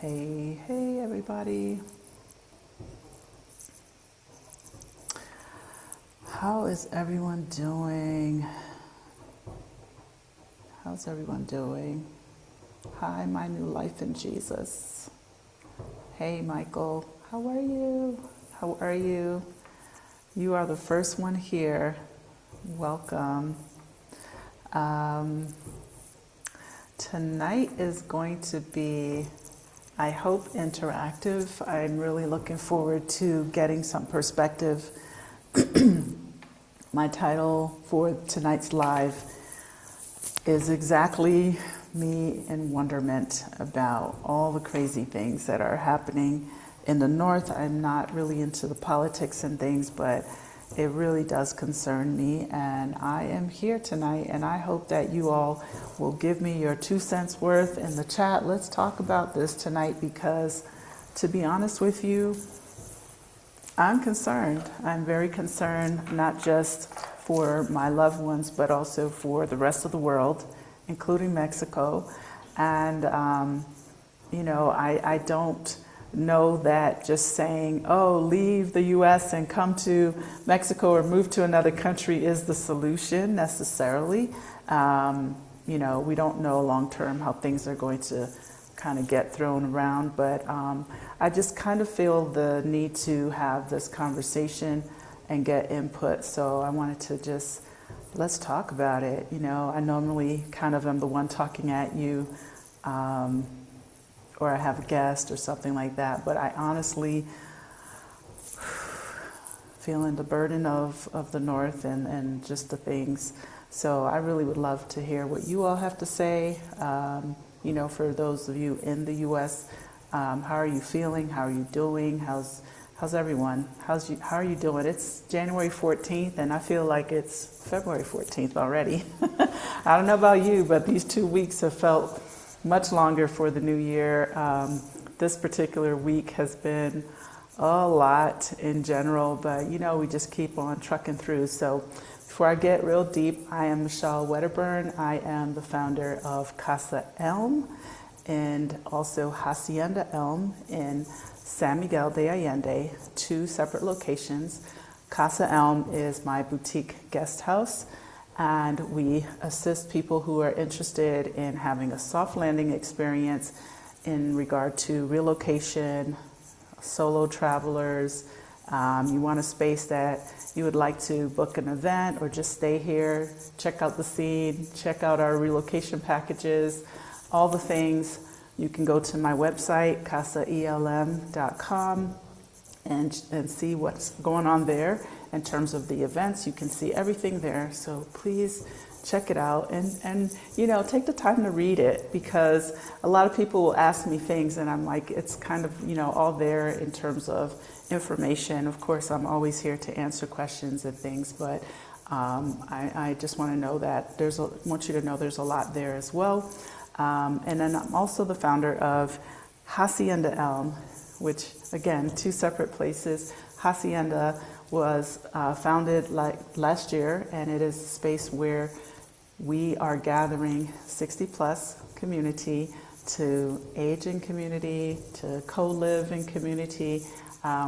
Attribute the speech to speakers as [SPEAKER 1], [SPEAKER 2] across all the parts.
[SPEAKER 1] Hey, hey, everybody. How is everyone doing? How's everyone doing? Hi, my new life in Jesus. Hey, Michael. How are you? How are you? You are the first one here. Welcome. Tonight is going to be, I hope, interactive. I'm really looking forward to getting some perspective. My title for tonight's live is exactly me in wonderment about all the crazy things that are happening in the North. I'm not really into the politics and things, but it really does concern me, and I am here tonight, and I hope that you all will give me your 2 cents worth in the chat. Let's talk about this tonight because, to be honest with you, I'm concerned. I'm very concerned, not just for my loved ones, but also for the rest of the world, including Mexico. And, I don't know that just saying, oh, leave the U.S. and come to Mexico or move to another country is the solution necessarily. We don't know long term how things are going to kind of get thrown around, but I just kind of feel the need to have this conversation and get input. So I wanted to let's talk about it. I normally kind of am the one talking at you, or I have a guest or something like that, but I honestly feeling the burden of the North and just the things. So I really would love to hear what you all have to say. For those of you in the U.S., how are you feeling? How are you doing? How's everyone? How are you doing? It's January 14th, and I feel like it's February 14th already. I don't know about you, but these 2 weeks have felt much longer for the new year. This particular week has been a lot in general, but we just keep on trucking through. So before I get real deep, I am Michelle Wedderburn. I am the founder of Casa Elm and also Hacienda Elm in San Miguel de Allende, 2 separate locations. Casa Elm is my boutique guest house, and we assist people who are interested in having a soft landing experience in regard to relocation, solo travelers. You want a space that you would like to book an event or just stay here, check out the scene, check out our relocation packages, all the things. You can go to my website, casaelm.com, and see what's going on there in terms of the events. You can see everything there. So please check it out and take the time to read it, because a lot of people will ask me things and I'm like, it's kind of, all there in terms of information. Of course, I'm always here to answer questions and things, but I just want to know that want you to know there's a lot there as well. And then I'm also the founder of Hacienda Elm, which, again, 2 separate places. Hacienda was founded last year, and it is a space where we are gathering 60-plus community to age in community, to co-live in community.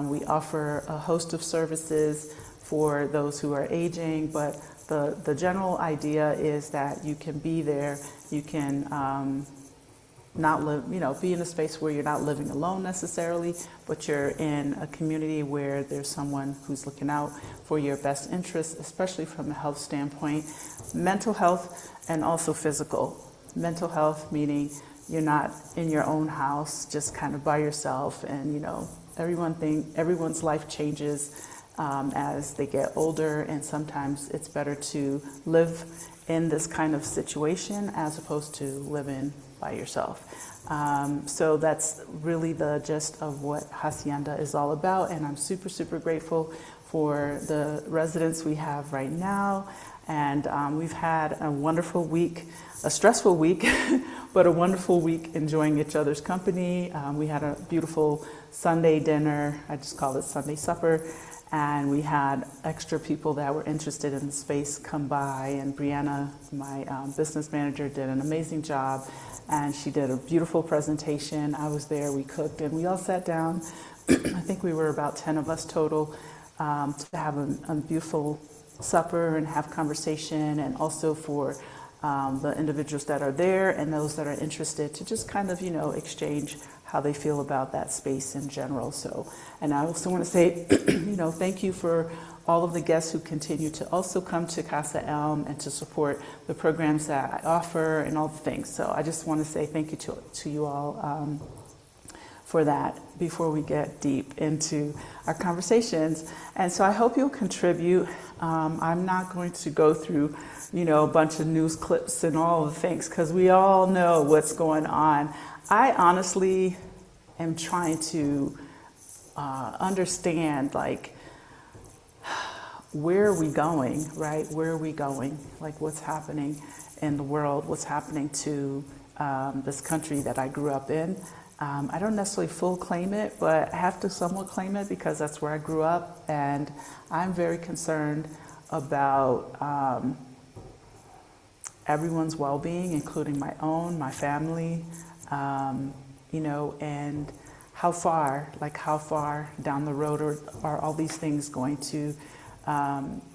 [SPEAKER 1] We offer a host of services for those who are aging, but the general idea is that you can be there, you can not live, be in a space where you're not living alone necessarily, but you're in a community where there's someone who's looking out for your best interests, especially from a health standpoint, mental health and also physical. Mental health meaning you're not in your own house, just kind of by yourself, and everyone's life changes as they get older, and sometimes it's better to live in this kind of situation as opposed to living by yourself. So that's really the gist of what Hacienda is all about, and I'm super, super grateful for the residents we have right now. And we've had a wonderful week, a stressful week, but a wonderful week enjoying each other's company. We had a beautiful Sunday dinner, I just call it Sunday supper, and we had extra people that were interested in the space come by, and Brianna, my business manager, did an amazing job and she did a beautiful presentation. I was there, we cooked, and we all sat down. I think we were about 10 of us total, to have a beautiful supper and have conversation, and also for the individuals that are there and those that are interested to just kind of, exchange how they feel about that space in general. So, and I also want to say, thank you for all of the guests who continue to also come to Casa Elm and to support the programs that I offer and all the things. So I just want to say thank you to you all for that before we get deep into our conversations. And so I hope you'll contribute. I'm not going to go through, a bunch of news clips and all the things, because we all know what's going on. I honestly am trying to understand, where are we going, right? Where are we going? Like, what's happening in the world? What's happening to this country that I grew up in? I don't necessarily full claim it, but I have to somewhat claim it because that's where I grew up, and I'm very concerned about everyone's well-being, including my own, my family, and how far down the road are all these things going to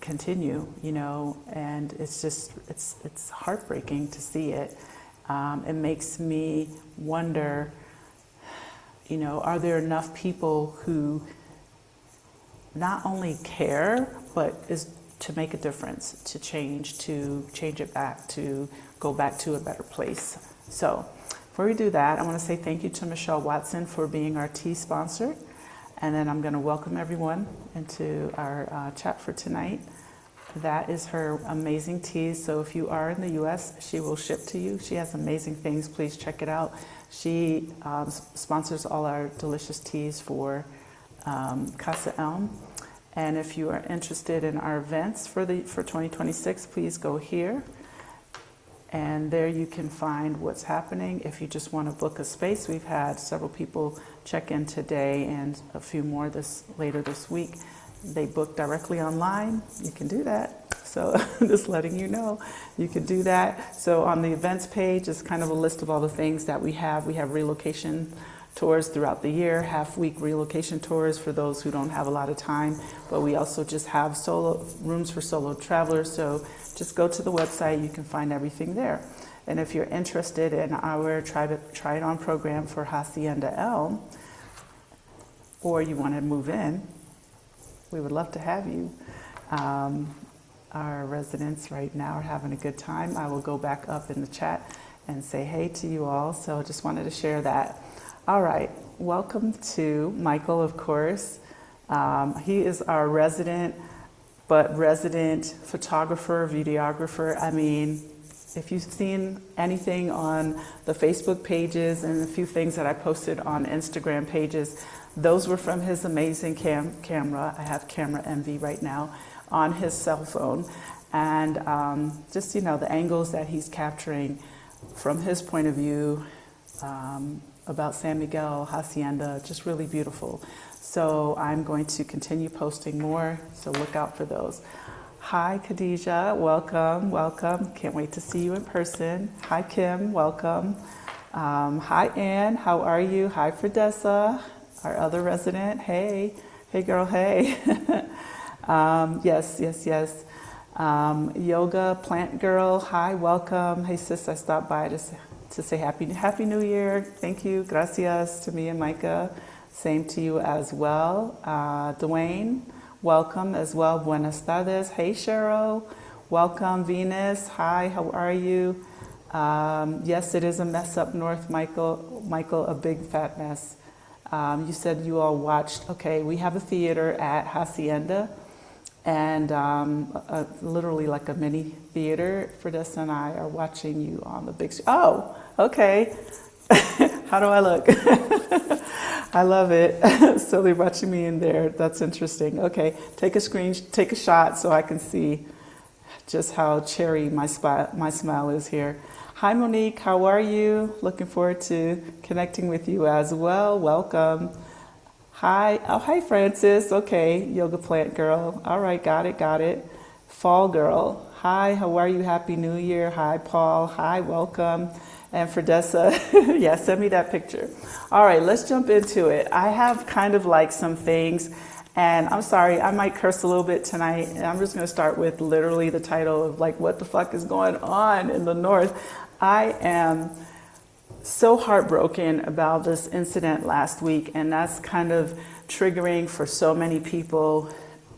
[SPEAKER 1] continue, and it's just, it's heartbreaking to see it. It makes me wonder, are there enough people who not only care, but is to make a difference, to change it back, to go back to a better place. So before we do that, I want to say thank you to Michelle Watson for being our tea sponsor. And then I'm going to welcome everyone into our chat for tonight. That is her amazing teas. So if you are in the U.S., she will ship to you. She has amazing things. Please check it out. She sponsors all our delicious teas for Casa Elm. And if you are interested in our events for 2026, please go here. And there you can find what's happening. If you just want to book a space, we've had several people check in today and a few more later this week. They book directly online. You can do that. So just letting you know, you can do that. So on the events page is kind of a list of all the things that we have. We have relocation tours throughout the year, half-week relocation tours for those who don't have a lot of time. But we also just have rooms for solo travelers. So just go to the website, you can find everything there. And if you're interested in our Try It On program for Hacienda Elm, or you want to move in, we would love to have you. Our residents right now are having a good time. I will go back up in the chat and say hey to you all. So just wanted to share that. All right, welcome to Michael, of course. He is our resident photographer, videographer. I mean, if you've seen anything on the Facebook pages and a few things that I posted on Instagram pages, those were from his amazing camera. I have camera envy right now on his cell phone. And just, the angles that he's capturing from his point of view about San Miguel, Hacienda, just really beautiful. So I'm going to continue posting more, so look out for those. Hi, Khadija, welcome. Can't wait to see you in person. Hi, Kim, welcome. Hi, Ann, how are you? Hi, Fredessa, our other resident. Hey girl, hey. Yes. Yoga Plant Girl, hi, welcome. Hey sis, I stopped by to say Happy New Year. Thank you, gracias to me and Micah. Same to you as well. Dwayne, welcome as well. Buenas tardes. Hey Cheryl, welcome. Venus, hi, how are you? Yes, it is a mess up north, Michael, a big fat mess. You said you all watched, okay, we have a theater at Hacienda, and literally like a mini theater. Fredessa and I are watching you on the big screen. Oh, okay. How do I look? I love it. So they're watching me in there. That's interesting. Okay, take a shot so I can see just how cherry my smile is here. Hi Monique, how are you? Looking forward to connecting with you as well. Welcome. Hi Francis. Okay, Yoga Plant Girl. All right, got it. Fall Girl. Hi, how are you? Happy New Year. Hi Paul. Hi, welcome. And Fredessa, yeah, send me that picture. All right, let's jump into it. I have kind of like some things, and I'm sorry, I might curse a little bit tonight. And I'm just going to start with literally the title of like, what the fuck is going on in the North? I am so heartbroken about this incident last week, and that's kind of triggering for so many people.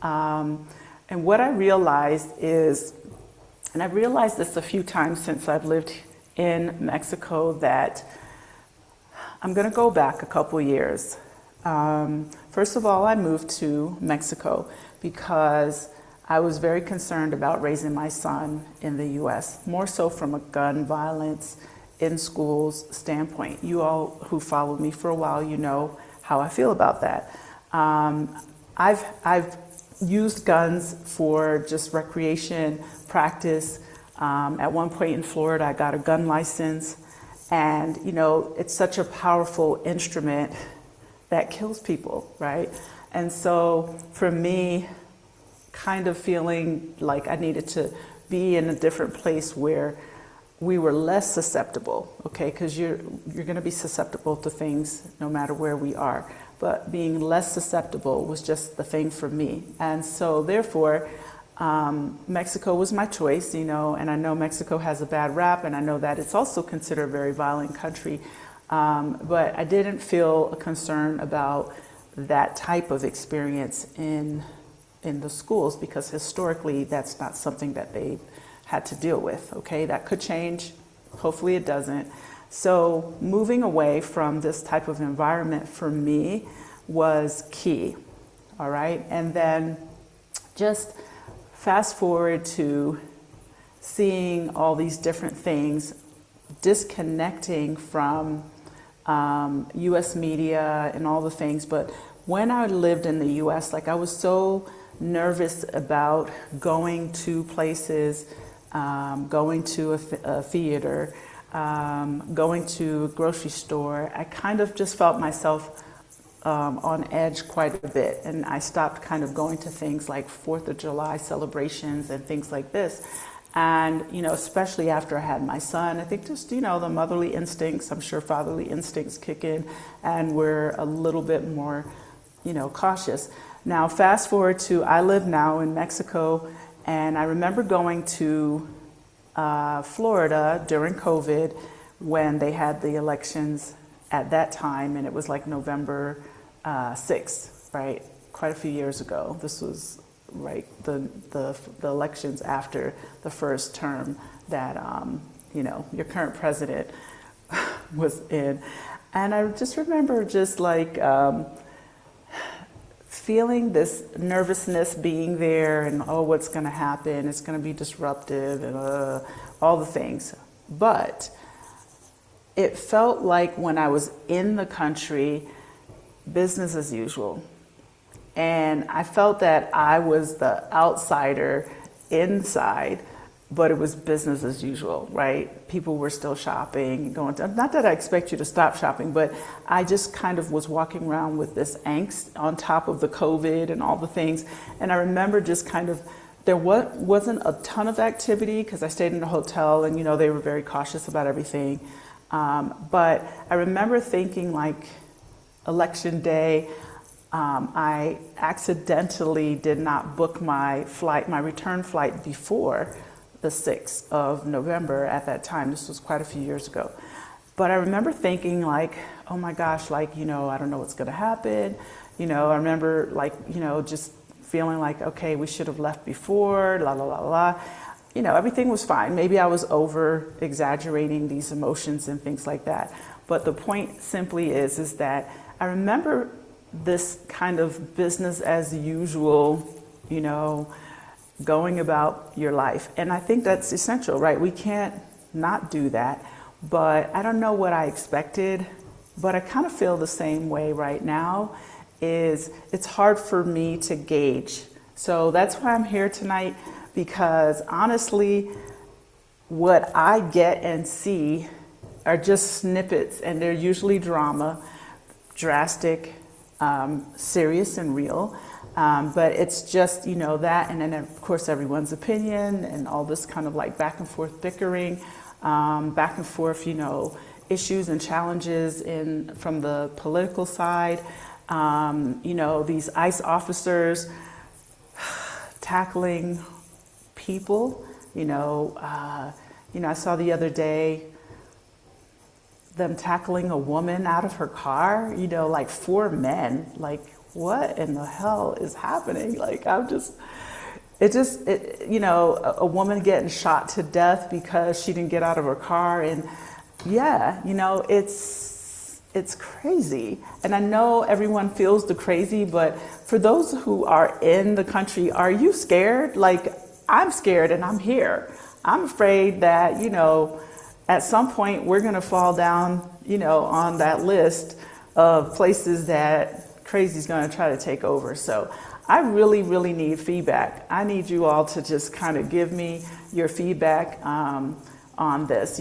[SPEAKER 1] And what I realized is, and I've realized this a few times since I've lived in Mexico, that I'm going to go back a couple years. First of all, I moved to Mexico because I was very concerned about raising my son in the U.S., more so from a gun violence in schools standpoint. You all who followed me for a while, you know how I feel about that. I've used guns for just recreation, practice. At one point in Florida, I got a gun license, and you know, it's such a powerful instrument that kills people, right? And so for me, kind of feeling like I needed to be in a different place where we were less susceptible, okay? Because you're going to be susceptible to things no matter where we are. But being less susceptible was just the thing for me. And so therefore, Mexico was my choice, you know, and I know Mexico has a bad rap, and I know that it's also considered a very violent country. But I didn't feel a concern about that type of experience in the schools, because historically that's not something that they had to deal with, okay? That could change. Hopefully it doesn't. So moving away from this type of environment for me was key, all right? And then just fast forward to seeing all these different things, disconnecting from US media and all the things. But when I lived in the US, like I was so nervous about going to places, going to a theater, going to a grocery store. I kind of just felt myself on edge quite a bit, and I stopped kind of going to things like 4th of July celebrations and things like this. And, you know, especially after I had my son, I think just, you know, the motherly instincts, I'm sure fatherly instincts kick in, and we're a little bit more, you know, cautious. Now, fast forward to, I live now in Mexico, and I remember going to Florida during COVID when they had the elections at that time, and it was like November 6th, right? Quite a few years ago. This was right the elections after the first term that you know, your current president was in. And I just remember just like feeling this nervousness being there, and oh, what's going to happen? It's going to be disruptive, and all the things. But it felt like when I was in the country, business as usual. And I felt that I was the outsider inside, but it was business as usual, right? People were still shopping, going to, not that I expect you to stop shopping, but I just kind of was walking around with this angst on top of the COVID and all the things. And I remember just kind of, there wasn't a ton of activity because I stayed in a hotel, and, you know, they were very cautious about everything. But I remember thinking, like, election day, I accidentally did not book my flight, my return flight, before the 6th of November at that time. This was quite a few years ago. But I remember thinking, like, oh my gosh, like, you know, I don't know what's going to happen. You know, I remember, like, you know, just feeling like, okay, we should have left before, la, la, la, la. You know, everything was fine. Maybe I was over exaggerating these emotions and things like that. But the point simply is that I remember this kind of business as usual, you know, going about your life. And I think that's essential, right? We can't not do that. But I don't know what I expected, but I kind of feel the same way right now. It's hard for me to gauge. So that's why I'm here tonight, because honestly, what I get and see are just snippets, and they're usually drama, drastic, serious and real. But it's just, you know, that, and then of course everyone's opinion and all this kind of like back and forth bickering. back and forth, issues and challenges from the political side. These ICE officers tackling people. I saw the other day them tackling a woman out of her car. Like 4 men. Like, what in the hell is happening? Like, a woman getting shot to death because she didn't get out of her car. And yeah, it's crazy. And I know everyone feels the crazy, but for those who are in the country, are you scared? Like, I'm scared and I'm here. I'm afraid that, at some point we're going to fall down, on that list of places that crazy's going to try to take over. So I really, really need feedback. I need you all to just kind of give me your feedback on this.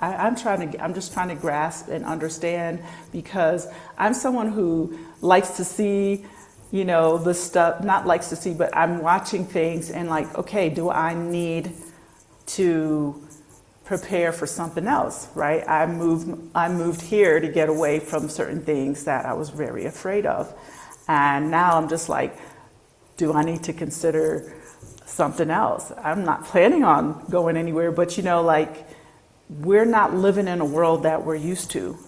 [SPEAKER 1] I'm just trying to grasp and understand, because I'm someone who likes to see, the stuff, not likes to see, but I'm watching things and like, okay, do I need to prepare for something else, right? I moved here to get away from certain things that I was very afraid of. And now I'm just like, do I need to consider something else? I'm not planning on going anywhere, but we're not living in a world that we're used to.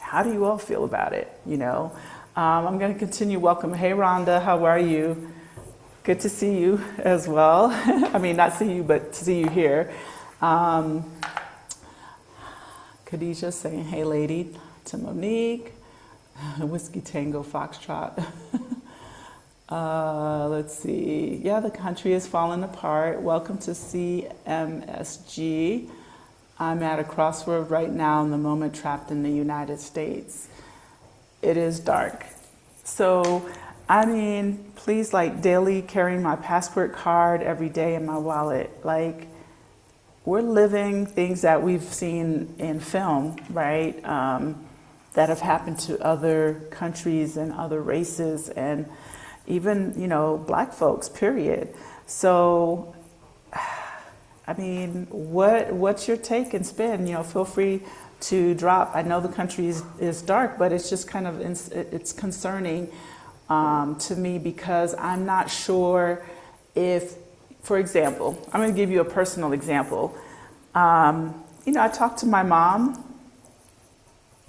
[SPEAKER 1] How do you all feel about it? I'm going to continue. Welcome. Hey, Rhonda, how are you? Good to see you as well. I mean, not see you, but to see you here. Khadijah saying, hey, lady, to Monique. Whiskey Tango Foxtrot. Let's see. Yeah, the country is falling apart. Welcome to CMSG. I'm at a crossroad right now in the moment, trapped in the United States. It is dark. So, please, daily carrying my passport card every day in my wallet. We're living things that we've seen in film, right? That have happened to other countries and other races and even, Black folks, period. So, what's your take and spin? Feel free to drop. I know the country is dark, but it's just kind of, it's concerning to me, because I'm not sure if, for example, I'm going to give you a personal example. I talked to my mom,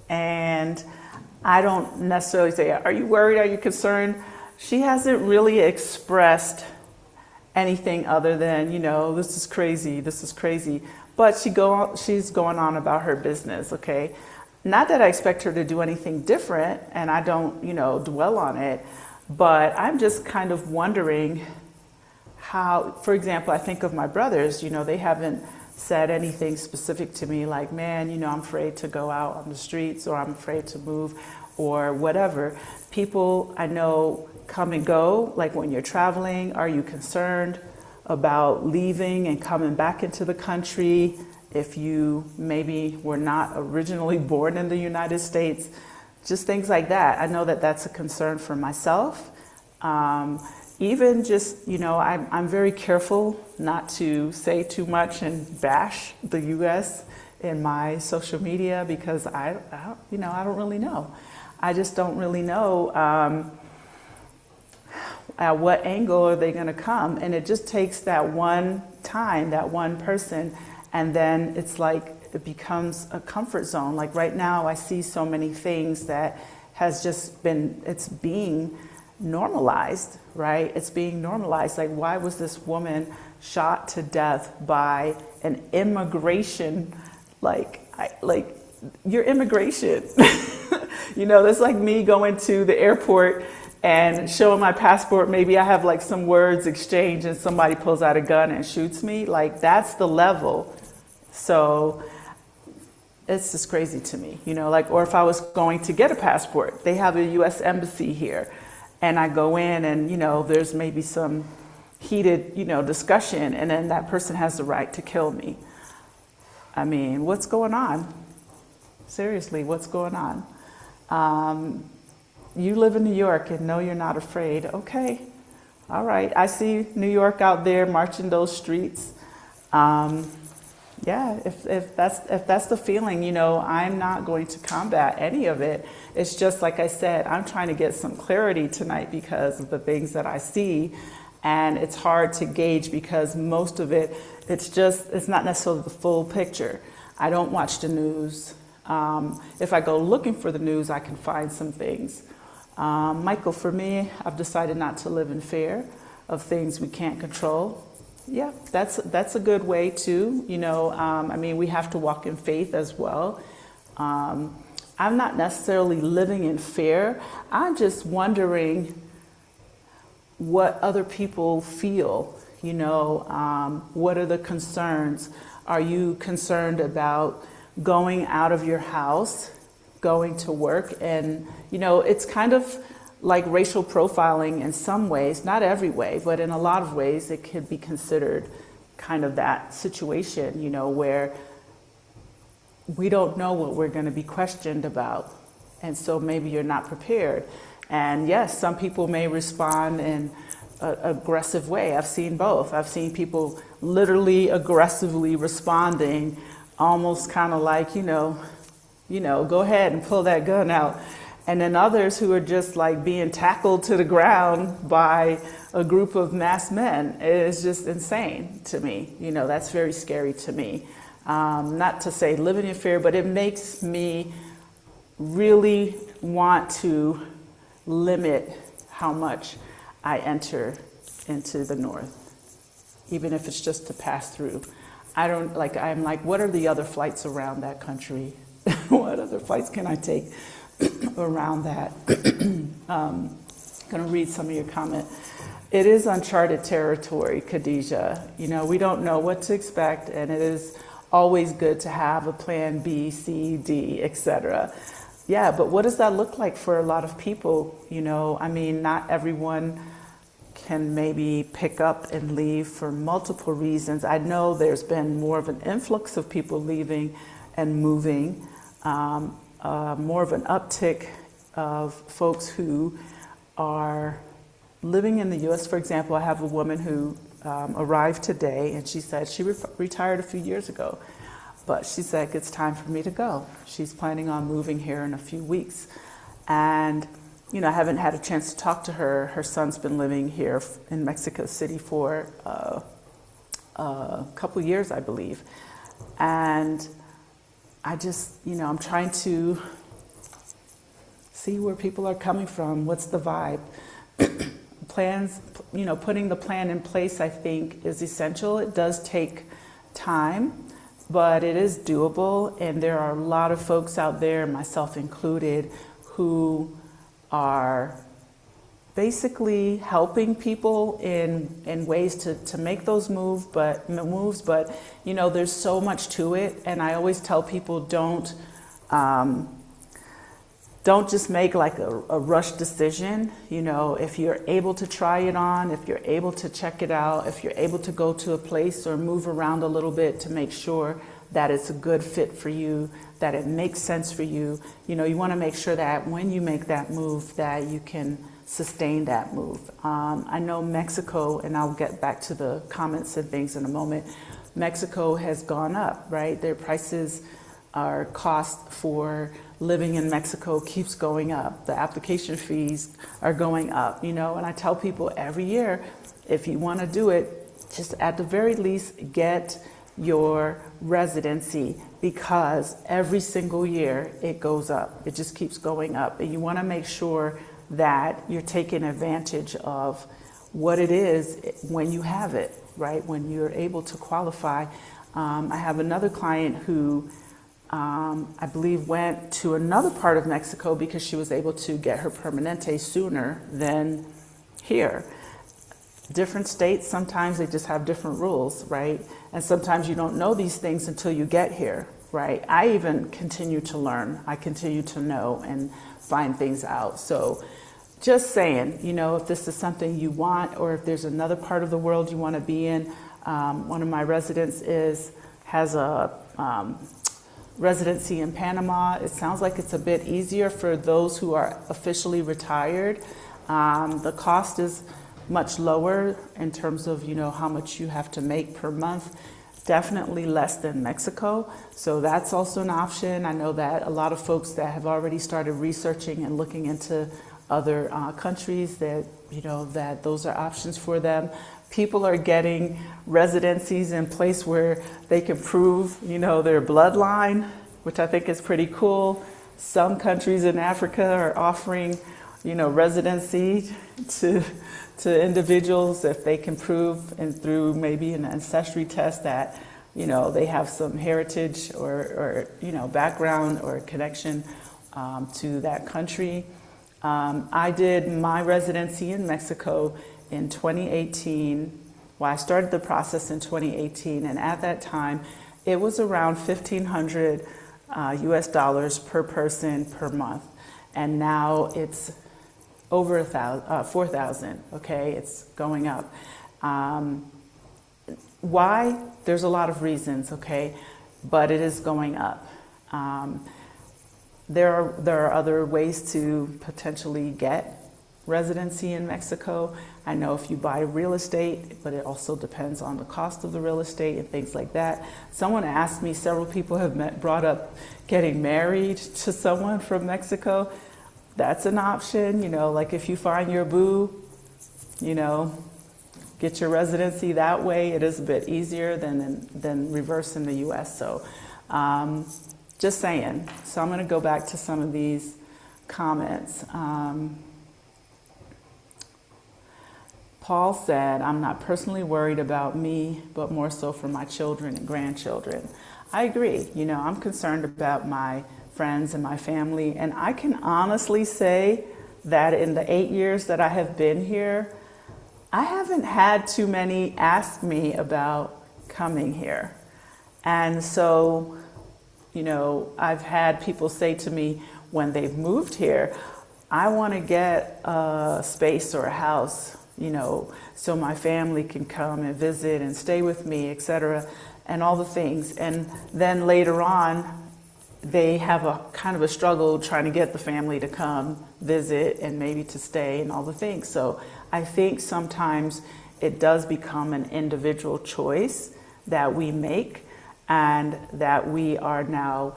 [SPEAKER 1] and I don't necessarily say, are you worried? Are you concerned? She hasn't really expressed anything other than, this is crazy, this is crazy. But she's going on about her business, okay? Not that I expect her to do anything different, and I don't, dwell on it, but I'm just kind of wondering how, for example, I think of my brothers, they haven't said anything specific to me like, man, I'm afraid to go out on the streets, or I'm afraid to move, or whatever. People I know come and go, like when you're traveling, are you concerned about leaving and coming back into the country if you maybe were not originally born in the United States? Just things like that. I know that that's a concern for myself. Even just, I'm very careful not to say too much and bash the U.S. in my social media, because I don't really know. I just don't really know at what angle are they going to come. And it just takes that one time, that one person, and then it's like it becomes a comfort zone. Like right now, I see so many things that has just been, it's being normalized, right? It's being normalized. Like, why was this woman shot to death by an immigration, your immigration? That's like me going to the airport and showing my passport. Maybe I have some words exchanged and somebody pulls out a gun and shoots me. That's the level. So it's just crazy to me, or if I was going to get a passport, they have a U.S. embassy here, and I go in and, there's maybe some heated, discussion, and then that person has the right to kill me. What's going on? Seriously, what's going on? You live in New York and know you're not afraid. Okay, all right. I see New York out there marching those streets. Yeah, if that's the feeling, I'm not going to combat any of it. It's just like I said, I'm trying to get some clarity tonight because of the things that I see, and it's hard to gauge because most of it, it's not necessarily the full picture. I don't watch the news. If I go looking for the news, I can find some things. Michael, for me, I've decided not to live in fear of things we can't control. Yeah, that's a good way too. We have to walk in faith as well. I'm not necessarily living in fear. I'm just wondering what other people feel. What are the concerns? Are you concerned about going out of your house, going to work? And, it's kind of like racial profiling in some ways, not every way, but in a lot of ways it could be considered kind of that situation, where we don't know what we're going to be questioned about. And so maybe you're not prepared. And yes, some people may respond in an aggressive way. I've seen both. I've seen people literally aggressively responding, almost kind of like, go ahead and pull that gun out. And then others who are just like being tackled to the ground by a group of masked men. It's just insane to me. That's very scary to me. Not to say living in fear, but it makes me really want to limit how much I enter into the North, even if it's just to pass through. I'm like, what are the other flights around that country? What other flights can I take around that? Going to read some of your comment. It is uncharted territory, Khadijah. We don't know what to expect, and it is always good to have a plan B, C, D, etc. Yeah, but what does that look like for a lot of people? Not everyone can maybe pick up and leave for multiple reasons. I know there's been more of an influx of people leaving and moving, more of an uptick of folks who are living in the U.S. For example, I have a woman who arrived today, and she said she retired a few years ago, but she said it's time for me to go. She's planning on moving here in a few weeks. And I haven't had a chance to talk to her. Her son's been living here in Mexico City for a couple years, I believe. And I just, I'm trying to see where people are coming from. What's the vibe? Plans, putting the plan in place, I think, is essential. It does take time, but it is doable. And there are a lot of folks out there, myself included, who are basically helping people in ways to make those moves, but there's so much to it. And I always tell people, don't just make like a rush decision. If you're able to try it on, if you're able to check it out, if you're able to go to a place or move around a little bit to make sure that it's a good fit for you, that it makes sense for you. You want to make sure that when you make that move, that you can sustain that move. I know Mexico, and I'll get back to the comments and things in a moment, Mexico has gone up, right? Their prices, our cost for living in Mexico keeps going up. The application fees are going up, and I tell people every year, if you want to do it, just at the very least get your residency, because every single year it goes up. It just keeps going up. And you want to make sure that you're taking advantage of what it is when you have it, right? When you're able to qualify. I have another client who I believe went to another part of Mexico because she was able to get her permanente sooner than here. Different states, sometimes they just have different rules, right? And sometimes you don't know these things until you get here, right? I even continue to learn. I continue to know and find things out. So just saying, if this is something you want, or if there's another part of the world you want to be in. One of my residents has a residency in Panama. It sounds like it's a bit easier for those who are officially retired. The cost is much lower in terms of how much you have to make per month. definitely less than Mexico. So that's also an option. I know that a lot of folks that have already started researching and looking into other countries that, that those are options for them. People are getting residencies in place where they can prove, their bloodline, which I think is pretty cool. Some countries in Africa are offering, residency to individuals if they can prove, and through maybe an ancestry test, that they have some heritage or background or connection to that country. I did my residency in Mexico in 2018. Well, I started the process in 2018, and at that time it was around $1,500 US dollars per person per month, and now it's over 4,000. Okay, it's going up. Why? There's a lot of reasons. Okay, but it is going up. There are other ways to potentially get residency in Mexico. I know if you buy real estate, but it also depends on the cost of the real estate and things like that. Someone asked me, several people have brought up getting married to someone from Mexico. That's an option, like if you find your boo, get your residency that way. It is a bit easier than reverse in the US. So just saying. So I'm going to go back to some of these comments. Paul said, I'm not personally worried about me, but more so for my children and grandchildren. I agree. I'm concerned about my friends and my family. And I can honestly say that in the 8 years that I have been here, I haven't had too many ask me about coming here. And so, I've had people say to me when they've moved here, I want to get a space or a house, so my family can come and visit and stay with me, etc., and all the things. And then later on, they have a kind of a struggle trying to get the family to come visit and maybe to stay and all the things. So I think sometimes it does become an individual choice that we make, and that we are now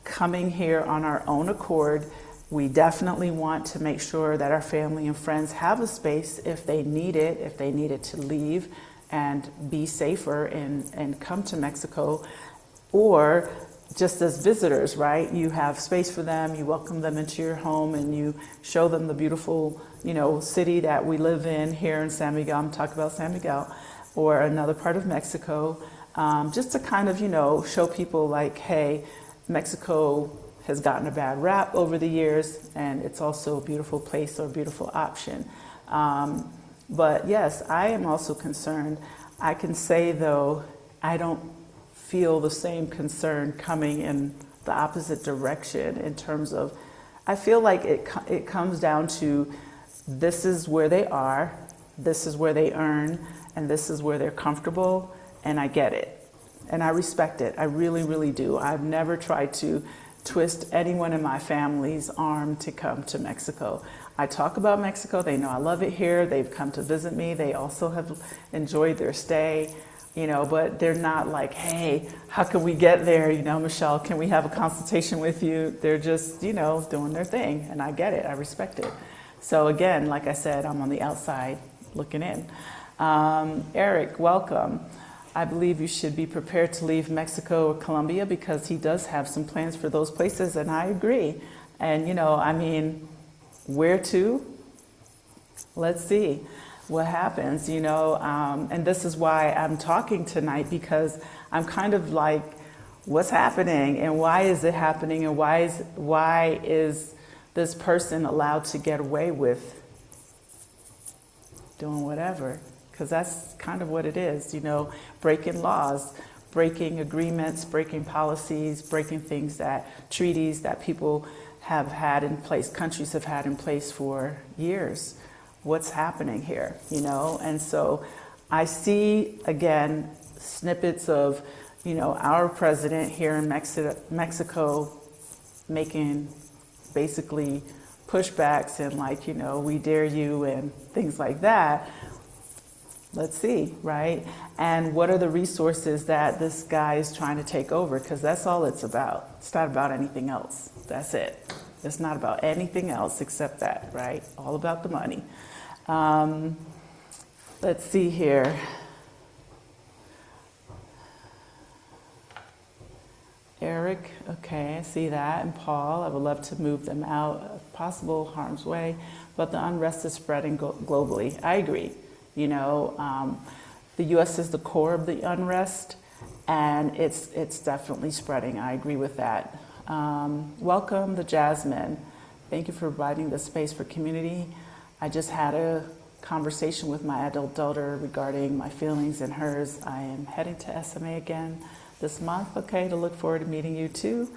[SPEAKER 1] coming here on our own accord. We definitely want to make sure that our family and friends have a space if they need it to leave and be safer and come to Mexico, or just as visitors, right? You have space for them, you welcome them into your home, and you show them the beautiful, city that we live in here in San Miguel. I'm talking about San Miguel, or another part of Mexico, just to kind of, show people like, hey, Mexico has gotten a bad rap over the years, and it's also a beautiful place or a beautiful option. But yes, I am also concerned. I can say, though, I don't feel the same concern coming in the opposite direction in terms of, I feel like it comes down to, this is where they are, this is where they earn, and this is where they're comfortable, and I get it. And I respect it. I really, really do. I've never tried to twist anyone in my family's arm to come to Mexico. I talk about Mexico. They know I love it here. They've come to visit me. They also have enjoyed their stay, but they're not like, hey, how can we get there? Michelle, can we have a consultation with you? They're just, doing their thing. And I get it. I respect it. So again, like I said, I'm on the outside looking in. Eric, welcome. I believe you should be prepared to leave Mexico or Colombia, because he does have some plans for those places, and I agree. And, where to? Let's see what happens, and this is why I'm talking tonight, because I'm kind of like, what's happening, and why is it happening, and why is this person allowed to get away with doing whatever? Because that's kind of what it is, breaking laws, breaking agreements, breaking policies, breaking treaties that people have had in place, countries have had in place for years. What's happening here, And so I see, again, snippets of, our president here in Mexico making basically pushbacks and we dare you and things like that. let's see, right? And what are the resources that this guy is trying to take over? Because that's all it's about. It's not about anything else. That's it. It's not about anything else except that, right? All about the money. Let's see here. Eric, okay, I see that. And Paul, I would love to move them out of possible harm's way, but the unrest is spreading globally. I agree. You know, the U.S. is the core of the unrest, and it's definitely spreading. I agree with that. Welcome, the Jasmine. Thank you for providing the space for community. I just had a conversation with my adult daughter regarding my feelings and hers. I am heading to SMA again this month, okay, to look forward to meeting you too.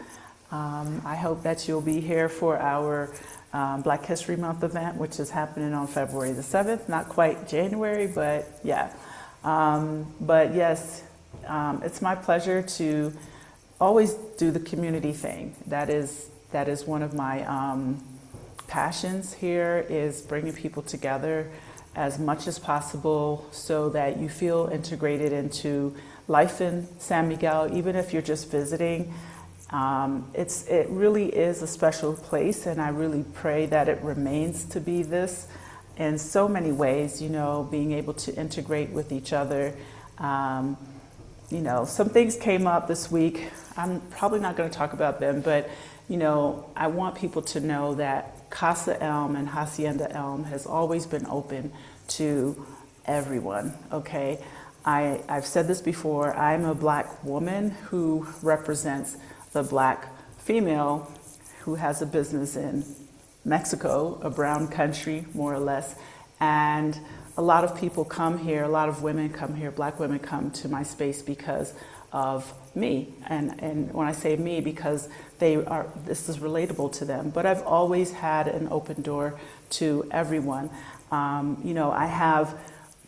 [SPEAKER 1] I hope that you'll be here for our Black History Month event, which is happening on February the 7th, not quite January, but yeah. But yes, it's my pleasure to always do the community thing. That is one of my passions here, is bringing people together as much as possible so that you feel integrated into life in San Miguel, even if you're just visiting. It really is a special place, and I really pray that it remains to be this in so many ways, you know, being able to integrate with each other. You know, some things came up this week. I'm probably not going to talk about them, but, you know, I want people to know that Casa Elm and Hacienda Elm has always been open to everyone, okay? I've said this before, I'm a Black woman who represents the Black female who has a business in Mexico, a brown country, more or less. And a lot of people come here, a lot of women come here, Black women come to my space because of me. And when I say me, because this is relatable to them. But I've always had an open door to everyone. You know, I have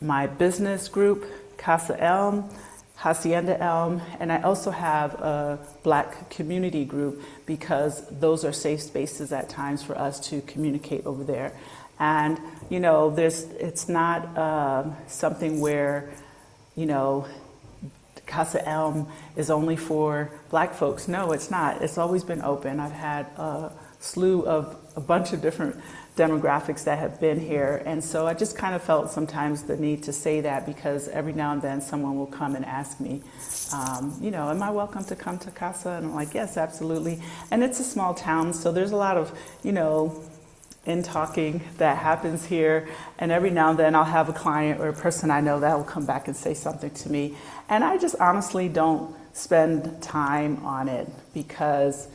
[SPEAKER 1] my business group, Casa Elm, Hacienda Elm, and I also have a Black community group because those are safe spaces at times for us to communicate over there. And, you know, it's not something where, you know, Casa Elm is only for Black folks. No, it's not. It's always been open. I've had a slew of a bunch of different demographics that have been here. And so I just kind of felt sometimes the need to say that, because every now and then someone will come and ask me, you know, am I welcome to come to Casa? And I'm like, yes, absolutely. And it's a small town, so there's a lot of, you know, in talking that happens here. And every now and then I'll have a client or a person I know that will come back and say something to me. And I just honestly don't spend time on it because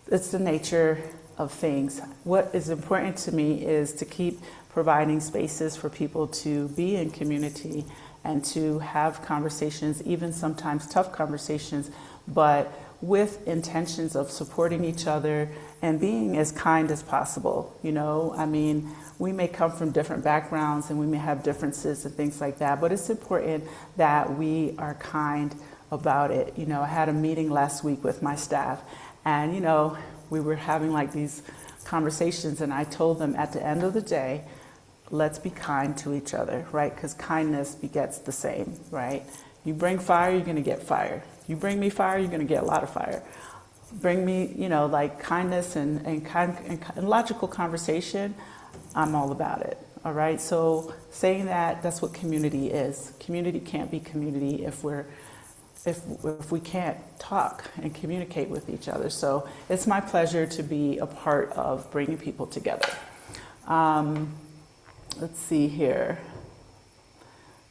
[SPEAKER 1] it's the nature of things. What is important to me is to keep providing spaces for people to be in community and to have conversations, even sometimes tough conversations, but with intentions of supporting each other and being as kind as possible. You know, I mean, we may come from different backgrounds and we may have differences and things like that, but it's important that we are kind about it. You know, I had a meeting last week with my staff, and, you know, we were having like these conversations, and I told them at the end of the day, let's be kind to each other, right? Because kindness begets the same, right? You bring fire, you're gonna get fire. You bring me fire, you're gonna get a lot of fire. Bring me, you know, like kindness and logical conversation, I'm all about it, all right? So saying that, that's what community is. Community can't be community if we can't talk and communicate with each other. So it's my pleasure to be a part of bringing people together. Let's see here.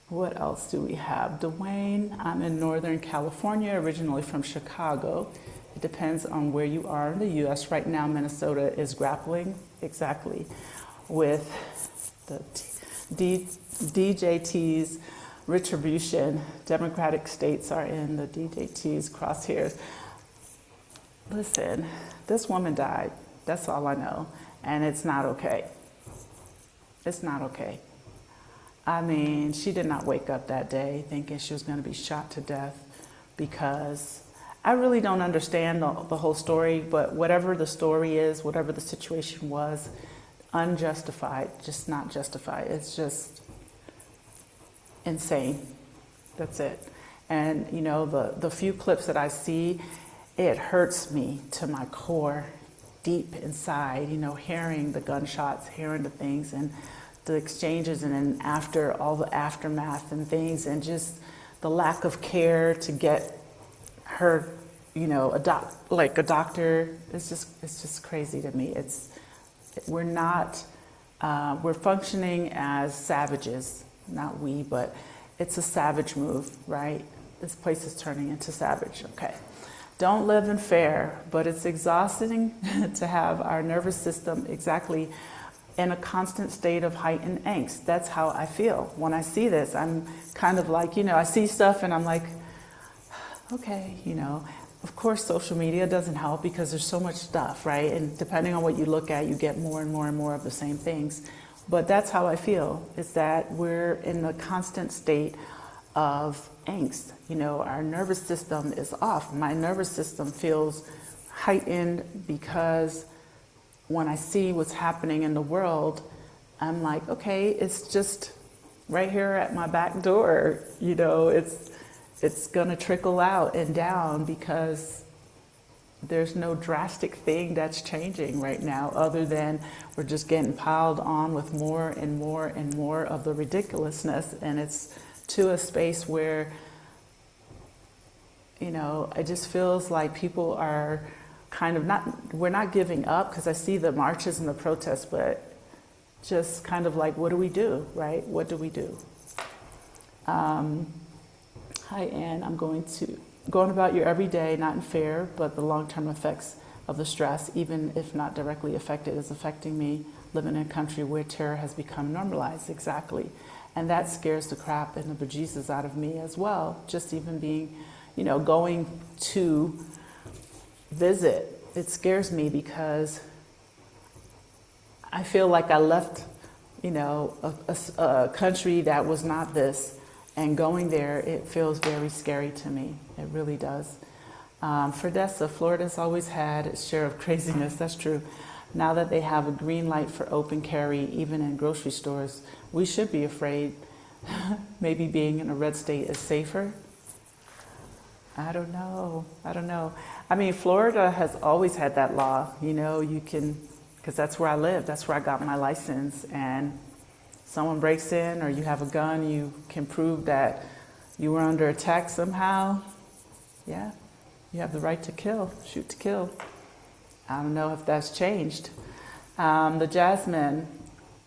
[SPEAKER 1] What else do we have? Dwayne, I'm in Northern California, originally from Chicago. It depends on where you are in the US. Right now, Minnesota is grappling exactly with the DJT's retribution. Democratic states are in the DJT's crosshairs. Listen, this woman died. That's all I know. And it's not okay. It's not okay. I mean, she did not wake up that day thinking she was going to be shot to death, because I really don't understand the whole story, but whatever the story is, whatever the situation was, unjustified, just not justified. It's just, insane. That's it. And you know, the few clips that I see, it hurts me to my core, deep inside, you know, hearing the gunshots, hearing the things and the exchanges, and then after all the aftermath and things, and just the lack of care to get her, you know, a doctor. It's just crazy to me. We're functioning as savages, not we, but it's a savage move, right? This place is turning into savage. Okay. Don't live in fear, but it's exhausting to have our nervous system exactly in a constant state of heightened angst. That's how I feel when I see this. I'm kind of like, you know, I see stuff and I'm like, okay, you know. Of course, social media doesn't help because there's so much stuff, right? And depending on what you look at, you get more and more and more of the same things. But that's how I feel, is that we're in a constant state of angst. You know, our nervous system is off. My nervous system feels heightened because when I see what's happening in the world, I'm like, okay, it's just right here at my back door. You know, it's gonna trickle out and down because there's no drastic thing that's changing right now other than we're just getting piled on with more and more and more of the ridiculousness. And it's to a space where, you know, it just feels like people are kind of we're not giving up, because I see the marches and the protests, but just kind of like, what do we do, right? What do we do? Hi, Ann. I'm going about your everyday, not in fear, but the long-term effects of the stress, even if not directly affected, is affecting me, living in a country where terror has become normalized. Exactly. And that scares the crap and the bejesus out of me as well. Just even being, you know, going to visit, it scares me because I feel like I left, you know, a country that was not this. And going there, it feels very scary to me. It really does. Ferdessa, Florida's always had its share of craziness. That's true. Now that they have a green light for open carry, even in grocery stores, we should be afraid. Maybe being in a red state is safer. I don't know. I mean, Florida has always had that law. You know, you can, because that's where I live. That's where I got my license. And someone breaks in or you have a gun, you can prove that you were under attack somehow. Yeah, you have the right to kill, shoot to kill. I don't know if that's changed. The Jasmine,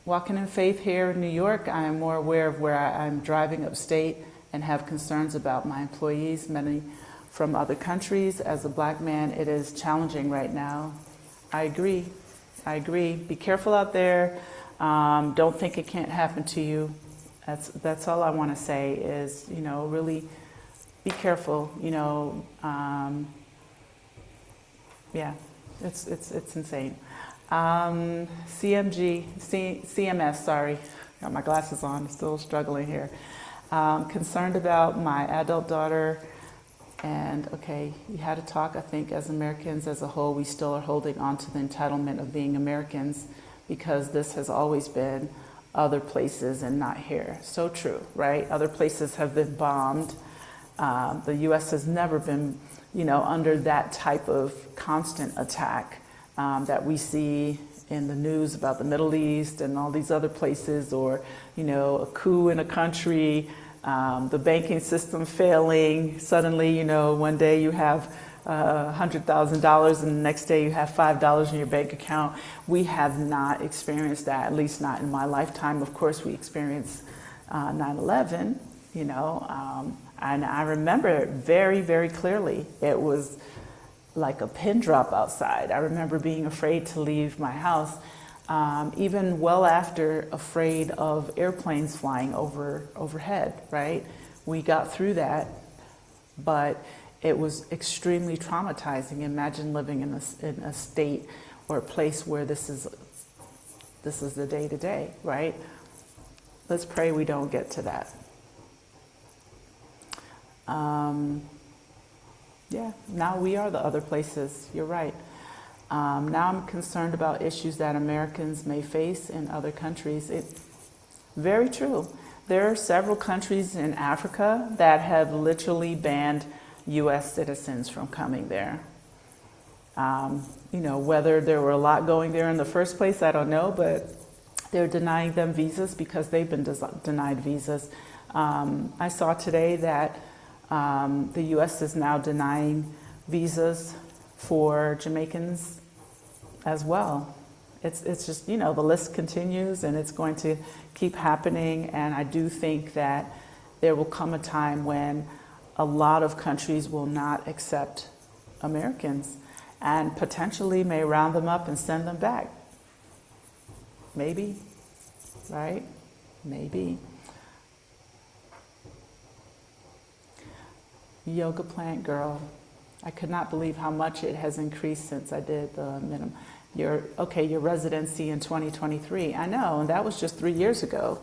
[SPEAKER 1] walking in faith here in New York, I am more aware of where I'm driving upstate and have concerns about my employees, many from other countries. As a black man, it is challenging right now. I agree. Be careful out there. Don't think it can't happen to you. That's all I want to say is, you know, really be careful. You know, yeah, it's insane. CMS, sorry, got my glasses on, still struggling here. Concerned about my adult daughter, and okay, you had to talk. I think as Americans as a whole, we still are holding on to the entitlement of being Americans, because this has always been other places and not here. So true, right? Other places have been bombed. The U.S. has never been, you know, under that type of constant attack that we see in the news about the Middle East and all these other places, or, you know, a coup in a country, the banking system failing. Suddenly, you know, one day you have $100,000 and the next day you have $5 in your bank account. We have not experienced that, at least not in my lifetime. Of course, we experienced 9/11, you know, and I remember it very, very clearly. It was like a pin drop outside. I remember being afraid to leave my house, even well after afraid of airplanes flying overhead, right? We got through that, but it was extremely traumatizing. Imagine living in a state or a place where this is the day-to-day, right? Let's pray we don't get to that. Yeah, now we are the other places. You're right. Now I'm concerned about issues that Americans may face in other countries. Very true. There are several countries in Africa that have literally banned U.S. citizens from coming there. Whether there were a lot going there in the first place, I don't know, but they're denying them visas because they've been denied visas. I saw today that the U.S. is now denying visas for Jamaicans as well. It's just, the list continues and it's going to keep happening. And I do think that there will come a time when a lot of countries will not accept Americans and potentially may round them up and send them back. Maybe, right? Maybe. Yoga plant girl. I could not believe how much it has increased since I did the minimum. Your residency in 2023. I know, and that was just 3 years ago.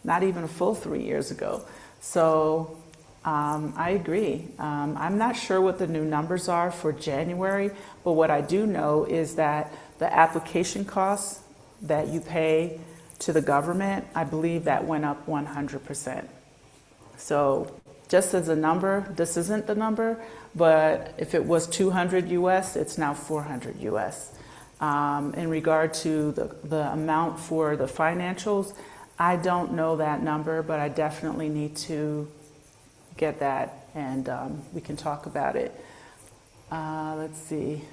[SPEAKER 1] Not even a full 3 years ago. So I agree. I'm not sure what the new numbers are for January, but what I do know is that the application costs that you pay to the government, I believe that went up 100%. So just as a number, this isn't the number, but if it was 200 US, it's now 400 US. In regard to the amount for the financials, I don't know that number, but I definitely need to get that, and we can talk about it. Let's see.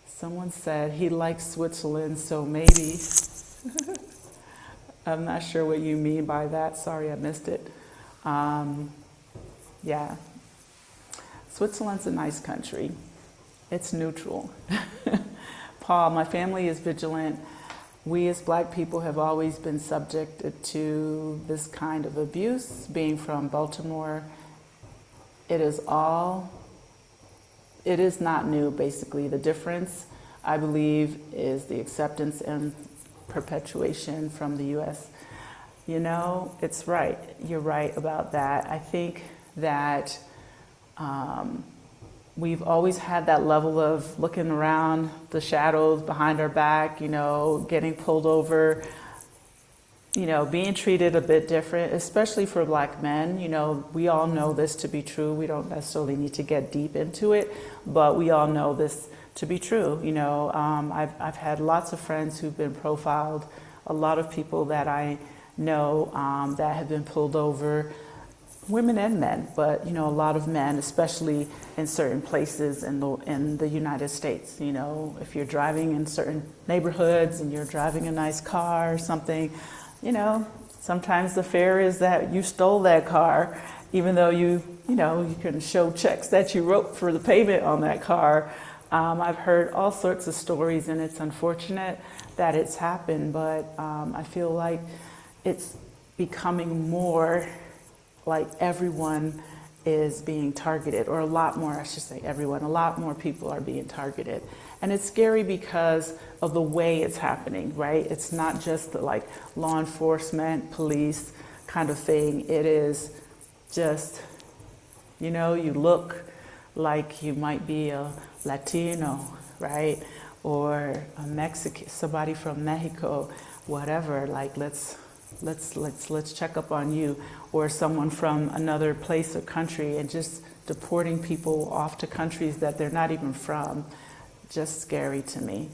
[SPEAKER 1] Someone said he likes Switzerland, so maybe. I'm not sure what you mean by that. Sorry, I missed it. Yeah. Switzerland's a nice country. It's neutral. Paul, my family is vigilant. We as Black people have always been subjected to this kind of abuse. Being from Baltimore, it is not new, basically. The difference, I believe, is the acceptance and perpetuation from the U.S. It's right. You're right about that. I think that we've always had that level of looking around the shadows behind our back, getting pulled over, being treated a bit different, especially for Black men. We all know this to be true. We don't necessarily need to get deep into it, but we all know this to be true. I've had lots of friends who've been profiled, a lot of people that I know that have been pulled over, women and men, but a lot of men, especially in certain places in the United States. If you're driving in certain neighborhoods and you're driving a nice car or something, sometimes the fare is that you stole that car, even though you can show checks that you wrote for the payment on that car. I've heard all sorts of stories, and it's unfortunate that it's happened, but I feel like it's becoming more like everyone is being targeted, or a lot more, I should say everyone, a lot more people are being targeted. And it's scary because of the way it's happening, right? It's not just the law enforcement, police kind of thing. It is just, you look like you might be a Latino, right? Or a Mexican, somebody from Mexico, whatever, let's check up on you, or someone from another place or country, and just deporting people off to countries that they're not even from. Just scary to me.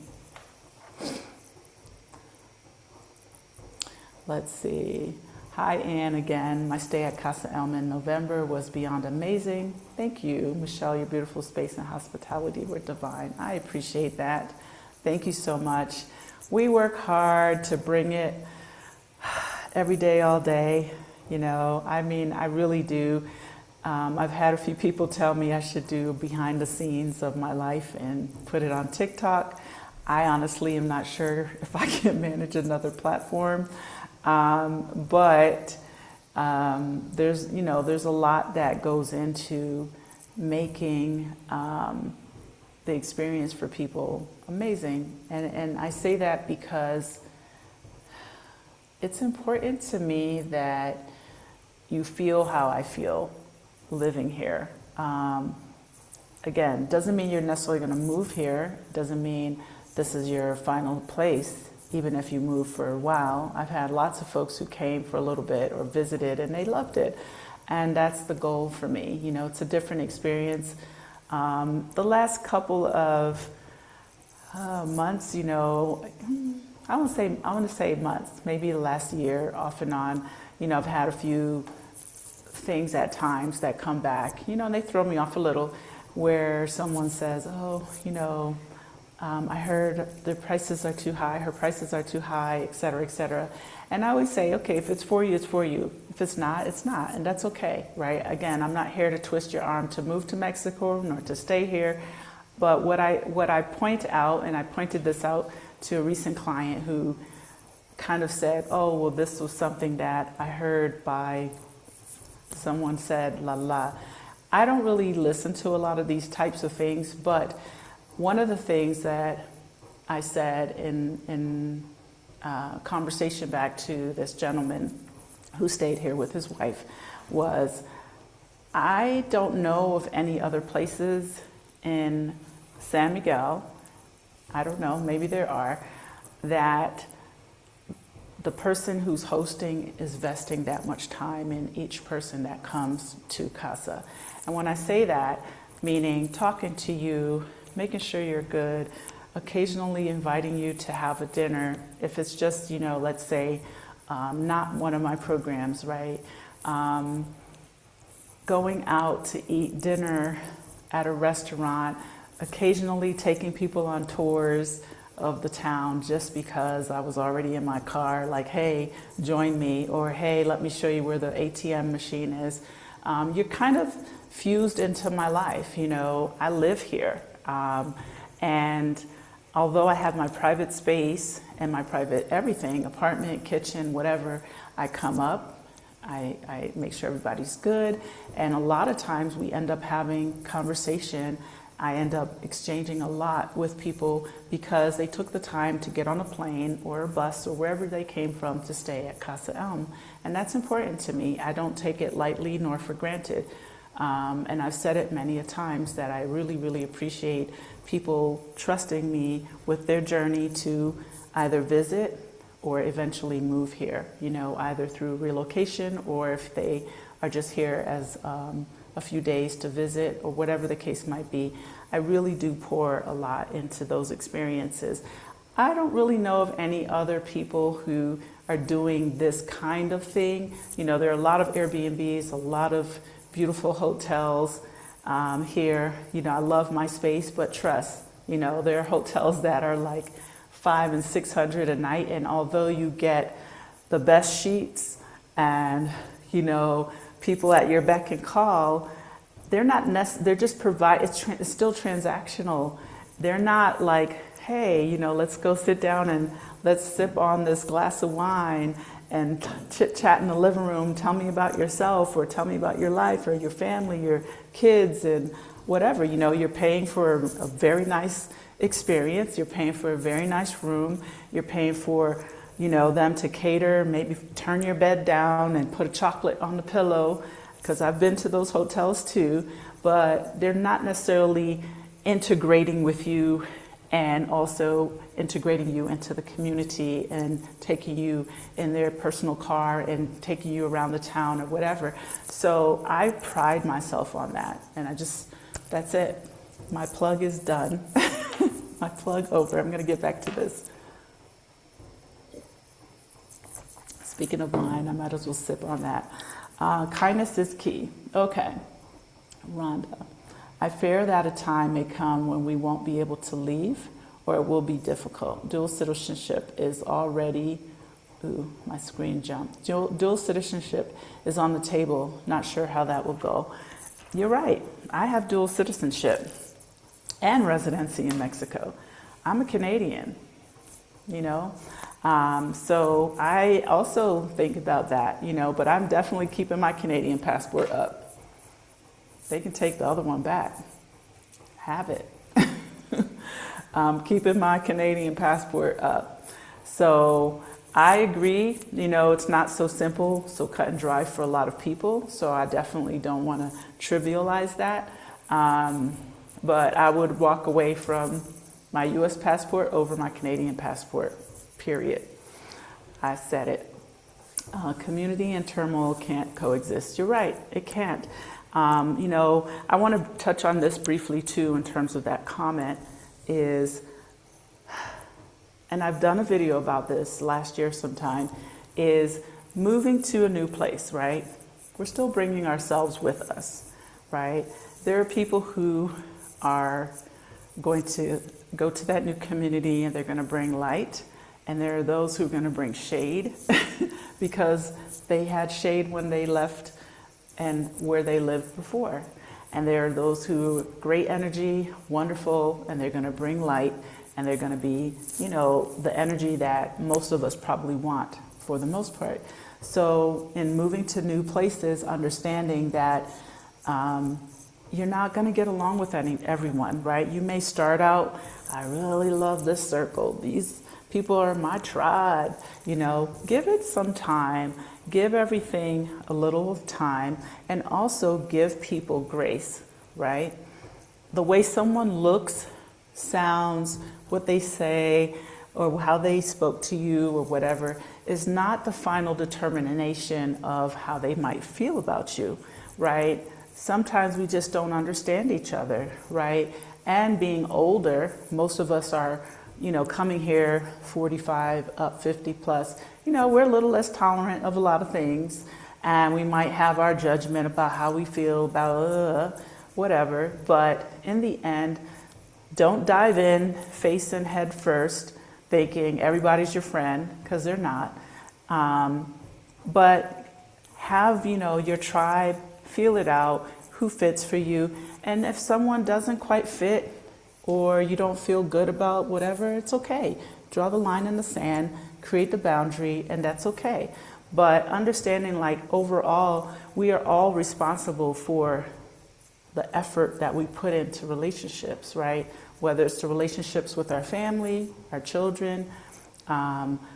[SPEAKER 1] Let's see. Hi, Ann, again. My stay at Casa Elma in November was beyond amazing. Thank you, Michelle. Your beautiful space and hospitality were divine. I appreciate that. Thank you so much. We work hard to bring it every day, all day. I really do. I've had a few people tell me I should do behind the scenes of my life and put it on TikTok. I honestly am not sure if I can manage another platform. But there's a lot that goes into making the experience for people amazing. And I say that because it's important to me that you feel how I feel living here. Again, doesn't mean you're necessarily going to move here. Doesn't mean this is your final place. even if you move for a while. I've had lots of folks who came for a little bit or visited and they loved it. And that's the goal for me. You know, it's a different experience. The last couple of months, you know, I want to say months, maybe the last year off and on, you know, I've had a few things at times that come back, you know, and they throw me off a little, where someone says, oh, you know, I heard the prices are too high, her prices are too high, et cetera, et cetera. And I always say, okay, if it's for you, it's for you. If it's not, it's not, and that's okay, right? Again, I'm not here to twist your arm to move to Mexico nor to stay here. But what I point out, and I pointed this out to a recent client who kind of said, oh, well, this was something that I heard by someone said, la la. I don't really listen to a lot of these types of things, but one of the things that I said in conversation back to this gentleman who stayed here with his wife was, I don't know of any other places in San Miguel, I don't know, maybe there are, that the person who's hosting is vesting that much time in each person that comes to Casa. And when I say that, meaning talking to you, making sure you're good, occasionally inviting you to have a dinner, if it's just, you know, let's say, not one of my programs, right? Going out to eat dinner at a restaurant, occasionally taking people on tours of the town just because I was already in my car, like, hey, join me, or hey, let me show you where the ATM machine is. You're kind of fused into my life, you know, I live here. And although I have my private space and my private everything, apartment, kitchen, whatever, I come up, I make sure everybody's good, and a lot of times we end up having conversation. I end up exchanging a lot with people because they took the time to get on a plane or a bus or wherever they came from to stay at Casa Elm. And that's important to me. I don't take it lightly nor for granted. And I've said it many a times that I really, really appreciate people trusting me with their journey to either visit or eventually move here, you know, either through relocation or if they are just here as a few days to visit or whatever the case might be. I really do pour a lot into those experiences. I don't really know of any other people who are doing this kind of thing. You know, there are a lot of Airbnbs, a lot of beautiful hotels here. You know, I love my space, but trust, you know, there are hotels that are like $500 and $600 a night, and although you get the best sheets and, you know, people at your beck and call, they're not they're just it's still transactional. They're not like, hey, you know, let's go sit down and let's sip on this glass of wine and chit chat in the living room, tell me about yourself or tell me about your life or your family, your kids and whatever. You know, you're paying for a very nice experience, you're paying for a very nice room, you're paying for, you know, them to cater, maybe turn your bed down and put a chocolate on the pillow, because I've been to those hotels too, but they're not necessarily integrating with you and also integrating you into the community and taking you in their personal car and taking you around the town or whatever. So I pride myself on that, and that's it. My plug is done. My plug over. I'm gonna get back to this. Speaking of wine, I might as well sip on that. Kindness is key. Okay, Rhonda. I fear that a time may come when we won't be able to leave or it will be difficult. Dual citizenship is already, my screen jumped. Dual citizenship is on the table. Not sure how that will go. You're right. I have dual citizenship and residency in Mexico. I'm a Canadian, you know. So I also think about that, you know, but I'm definitely keeping my Canadian passport up. They can take the other one back. Have it. Keeping my Canadian passport up. So I agree, you know, it's not so simple, so cut and dry for a lot of people. So I definitely don't want to trivialize that. But I would walk away from my US passport over my Canadian passport, period. I said it. Community and turmoil can't coexist. You're right, it can't. I want to touch on this briefly too in terms of that comment is, and I've done a video about this last year sometime, is moving to a new place, right? We're still bringing ourselves with us, right? There are people who are going to go to that new community and they're going to bring light, and there are those who are going to bring shade because they had shade when they left and where they lived before. And there are those who are great energy, wonderful, and they're going to bring light, and they're going to be, the energy that most of us probably want for the most part. So in moving to new places, understanding that you're not going to get along with everyone, right? You may start out, I really love this circle. These people are my tribe. Give it some time. Give everything a little time, and also give people grace, right? The way someone looks, sounds, what they say, or how they spoke to you or whatever is not the final determination of how they might feel about you, right? Sometimes we just don't understand each other, right? And being older, most of us are, coming here 45 up 50 plus, we're a little less tolerant of a lot of things, and we might have our judgment about how we feel about whatever. But in the end, don't dive in face and head first thinking everybody's your friend, because they're not. But have, your tribe, feel it out, who fits for you. And if someone doesn't quite fit or you don't feel good about whatever, it's okay. Draw the line in the sand, create the boundary, and that's okay. But understanding overall, we are all responsible for the effort that we put into relationships, right? Whether it's the relationships with our family, our children,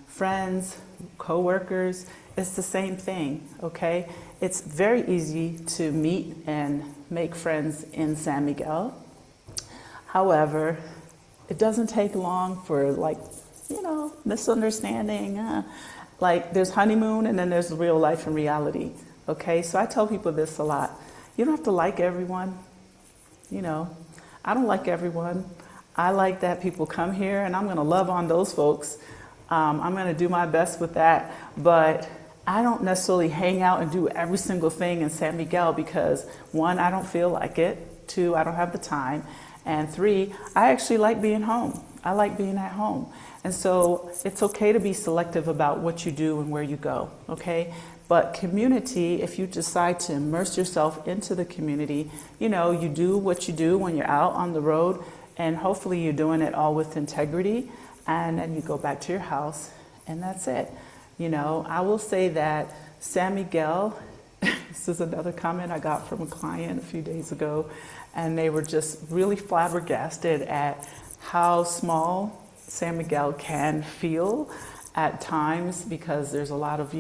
[SPEAKER 1] friends, co-workers, it's the same thing, okay? It's very easy to meet and make friends in San Miguel. However, it doesn't take long for misunderstanding. There's honeymoon and then there's real life and reality, okay? So I tell people this a lot. You don't have to like everyone, I don't like everyone. I like that people come here, and I'm going to love on those folks. I'm going to do my best with that, but I don't necessarily hang out and do every single thing in San Miguel because, one, I don't feel like it. Two, I don't have the time. And three, I actually like being home. I like being at home. And so it's okay to be selective about what you do and where you go, okay? But community, if you decide to immerse yourself into the community, you do what you do when you're out on the road, and hopefully you're doing it all with integrity, and then you go back to your house, and that's it. I will say that San Miguel, this is another comment I got from a client a few days ago, and they were just really flabbergasted at how small San Miguel can feel at times, because there's a lot of,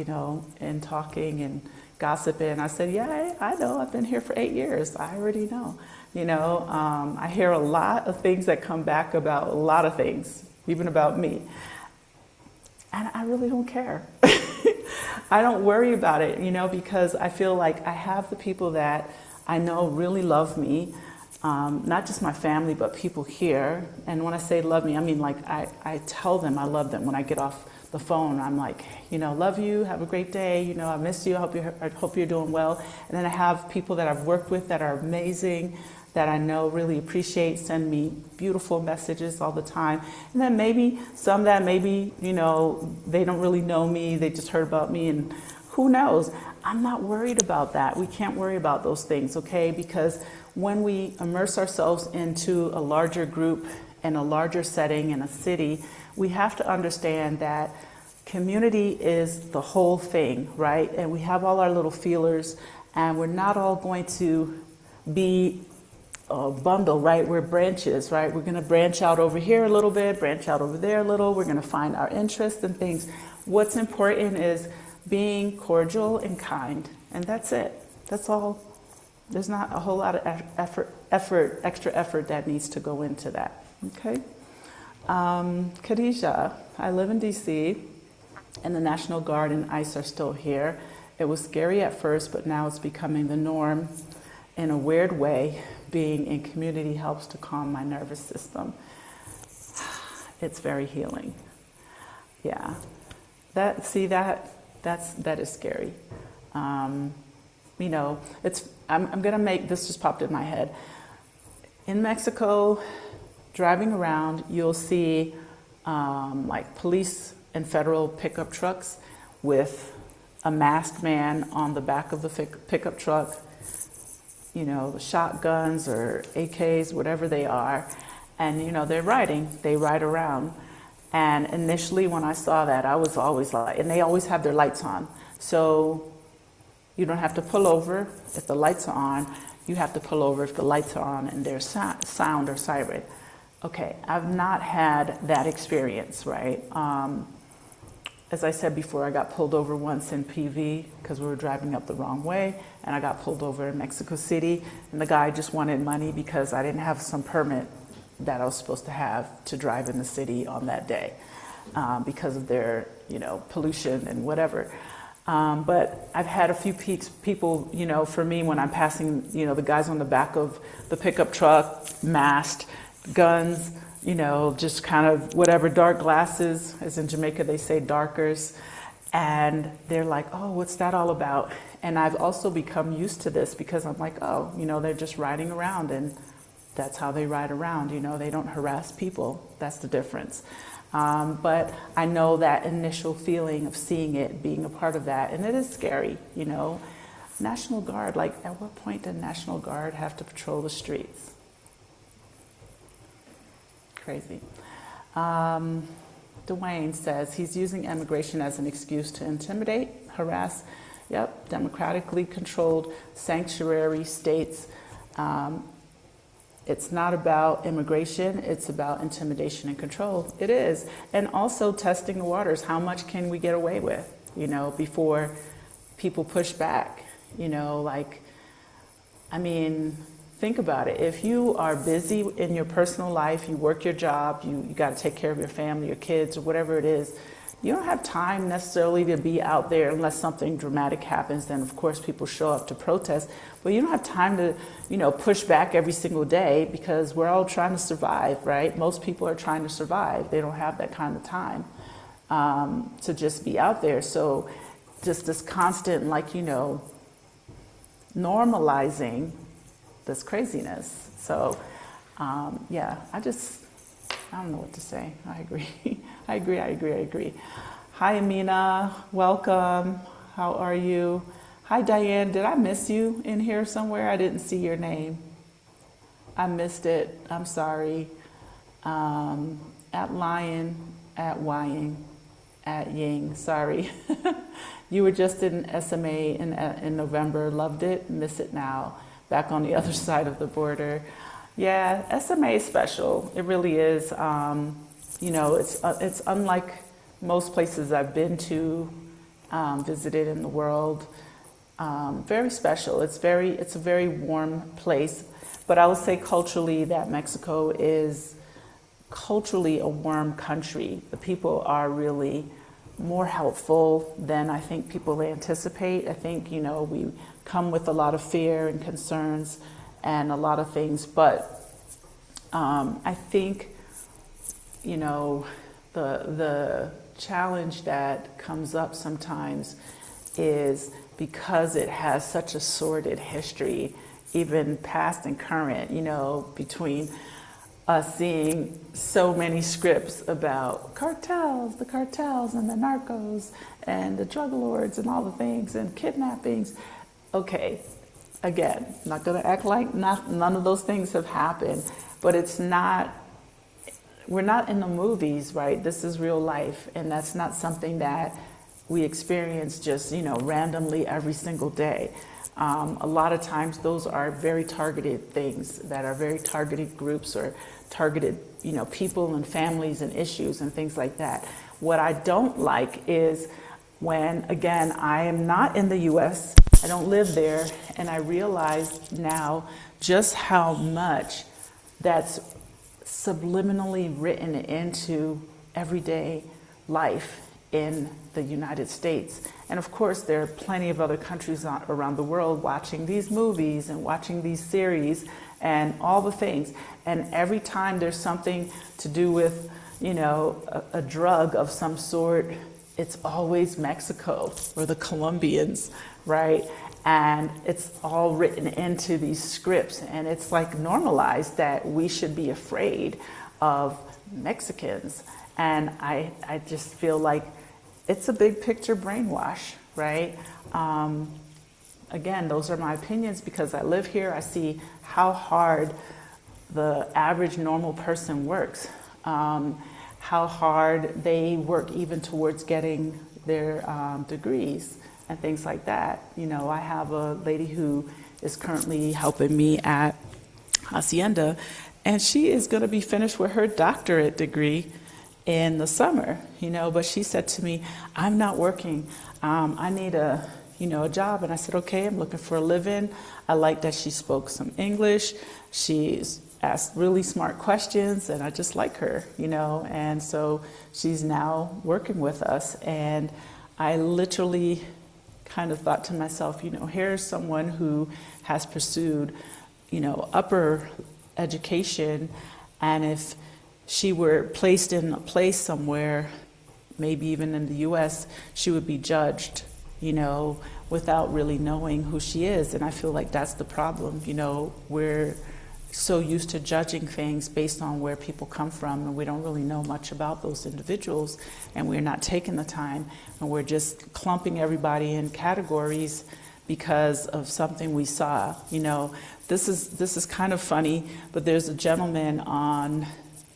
[SPEAKER 1] in talking and gossiping. I said, yeah, I know. I've been here for 8 years. I already know. I hear a lot of things that come back about a lot of things, even about me. And I really don't care. I don't worry about it, because I feel like I have the people that I know really love me. Not just my family, but people here. And when I say love me, I mean I tell them I love them. When I get off the phone, I'm like, love you, have a great day, I miss you, I hope you're doing well. And then I have people that I've worked with that are amazing, that I know really appreciate, send me beautiful messages all the time. And then maybe some that maybe, they don't really know me, they just heard about me, and who knows? I'm not worried about that. We can't worry about those things, okay? Because when we immerse ourselves into a larger group and a larger setting in a city, we have to understand that community is the whole thing, right? And we have all our little feelers, and we're not all going to be a bundle, right? We're branches, right? We're going to branch out over here a little bit, branch out over there a little. We're going to find our interests and things. What's important is being cordial and kind, and that's it. That's all. There's not a whole lot of extra effort that needs to go into that, okay? Khadijah, I live in DC, and the National Guard and ICE are still here. It was scary at first, but now it's becoming the norm. In a weird way, being in community helps to calm my nervous system. It's very healing. Yeah, that is scary. You know, I'm gonna make this just popped in my head. In Mexico, driving around, you'll see like police and federal pickup trucks with a masked man on the back of the pickup truck, you know, the shotguns or AKs, whatever they are. And, you know, they ride around. And initially when I saw that, I was always like, and they always have their lights on. So you don't have to pull over if the lights are on. You have to pull over if the lights are on and there's sound or siren. Okay, I've not had that experience, right? As I said before, I got pulled over once in PV because we were driving up the wrong way, and I got pulled over in Mexico City, and the guy just wanted money because I didn't have some permit that I was supposed to have to drive in the city on that day because of their, you know, pollution and whatever. But I've had a few people, you know, for me when I'm passing, you know, the guys on the back of the pickup truck, masked, guns, you know, just kind of whatever, dark glasses, as in Jamaica they say darkers, and they're like, oh, what's that all about? And I've also become used to this because I'm like, oh, you know, they're just riding around, and that's how they ride around, you know, they don't harass people. That's the difference. But I know that initial feeling of seeing it, being a part of that, and it is scary, you know. National Guard, like at what point did National Guard have to patrol the streets? Crazy. Dwayne says he's using immigration as an excuse to intimidate, harass. Yep, democratically controlled sanctuary states. It's not about immigration, it's about intimidation and control. It is. And also testing the waters. How much can we get away with, you know, before people push back? You know, like, I mean, think about it. If you are busy in your personal life, you work your job, you got to take care of your family, your kids, or whatever it is, you don't have time necessarily to be out there unless something dramatic happens. Then, of course, people show up to protest. But you don't have time to, you know, push back every single day because we're all trying to survive, right? Most people are trying to survive. They don't have that kind of time to just be out there. So just this constant, like, you know, normalizing this craziness. So, yeah, I don't know what to say. I agree. I agree. Hi, Amina. Welcome. How are you? Hi, Diane. Did I miss you in here somewhere? I didn't see your name. I missed it. I'm sorry. At Lion, at Wying, at Ying. Sorry. You were just in SMA in November. Loved it. Miss it now. Back on the other side of the border. Yeah, SMA is special. It really is. You know, it's unlike most places I've been to, visited in the world. Very special. It's a very warm place. But I would say culturally that Mexico is culturally a warm country. The people are really more helpful than I think people anticipate. I think, you know, we come with a lot of fear and concerns and a lot of things, but I think, you know, the challenge that comes up sometimes is because it has such a sordid history, even past and current, you know, between us seeing so many scripts about the cartels and the narcos and the drug lords and all the things and kidnappings. Okay, again, I'm not gonna act like none of those things have happened, but we're not in the movies, right? This is real life, and that's not something that we experience just, you know, randomly every single day. A lot of times those are very targeted things that are very targeted groups or targeted, you know, people and families and issues and things like that. What I don't like is when, again, I am not in the US, I don't live there, and I realize now just how much that's subliminally written into everyday life in the United States. And of course, there are plenty of other countries around the world watching these movies and watching these series and all the things. And every time there's something to do with, a drug of some sort, it's always Mexico or the Colombians, right? And it's all written into these scripts, and it's like normalized that we should be afraid of Mexicans. And I just feel like it's a big picture brainwash, right? Again, those are my opinions because I live here. I see how hard the average normal person works, how hard they work even towards getting their degrees and things like that. I have a lady who is currently helping me at Hacienda, and she is going to be finished with her doctorate degree in the summer, but she said to me, I'm not working. I need a job. And I said, okay, I'm looking for a live-in. I like that she spoke some English. She's asked really smart questions, and I just like her, and so she's now working with us. And I literally kind of thought to myself, here's someone who has pursued, upper education, and if she were placed in a place somewhere, maybe even in the US, she would be judged, without really knowing who she is. And I feel like that's the problem. We're so used to judging things based on where people come from, and we don't really know much about those individuals, and we're not taking the time, and we're just clumping everybody in categories because of something we saw. This is kind of funny, but there's a gentleman on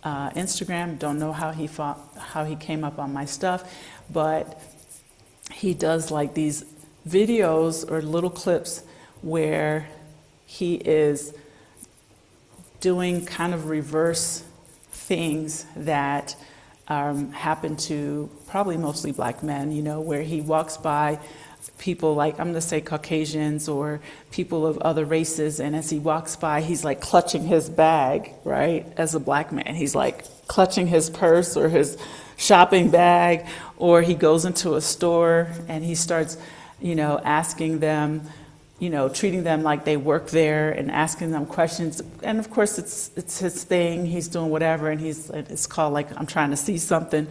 [SPEAKER 1] Instagram. Don't know how he came up on my stuff, but he does like these videos or little clips where he is doing kind of reverse things that happen to probably mostly black men, where he walks by people like, I'm going to say Caucasians or people of other races, and as he walks by, he's like clutching his bag, right? As a black man, he's like clutching his purse or his shopping bag, or he goes into a store and he starts, asking them, treating them like they work there and asking them questions. And of course, it's his thing. He's doing whatever, and it's called like, I'm trying to see something.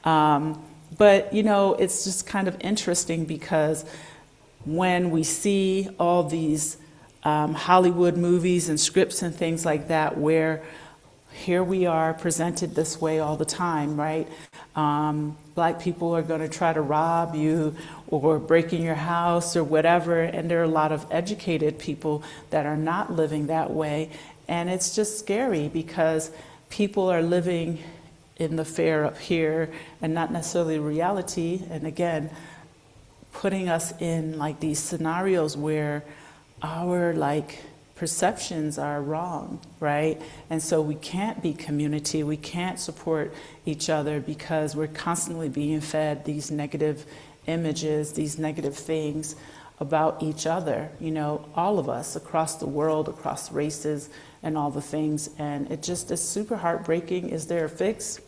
[SPEAKER 1] But, it's just kind of interesting because when we see all these Hollywood movies and scripts and things like that, where here we are presented this way all the time, right? Black people are going to try to rob you or break in your house or whatever, and there are a lot of educated people that are not living that way. And it's just scary because people are living in the fear up here and not necessarily reality. And again, putting us in like these scenarios where our perceptions are wrong, right? And so we can't be community, we can't support each other because we're constantly being fed these negative images, these negative things about each other, all of us across the world, across races and all the things. And it just is super heartbreaking. Is there a fix?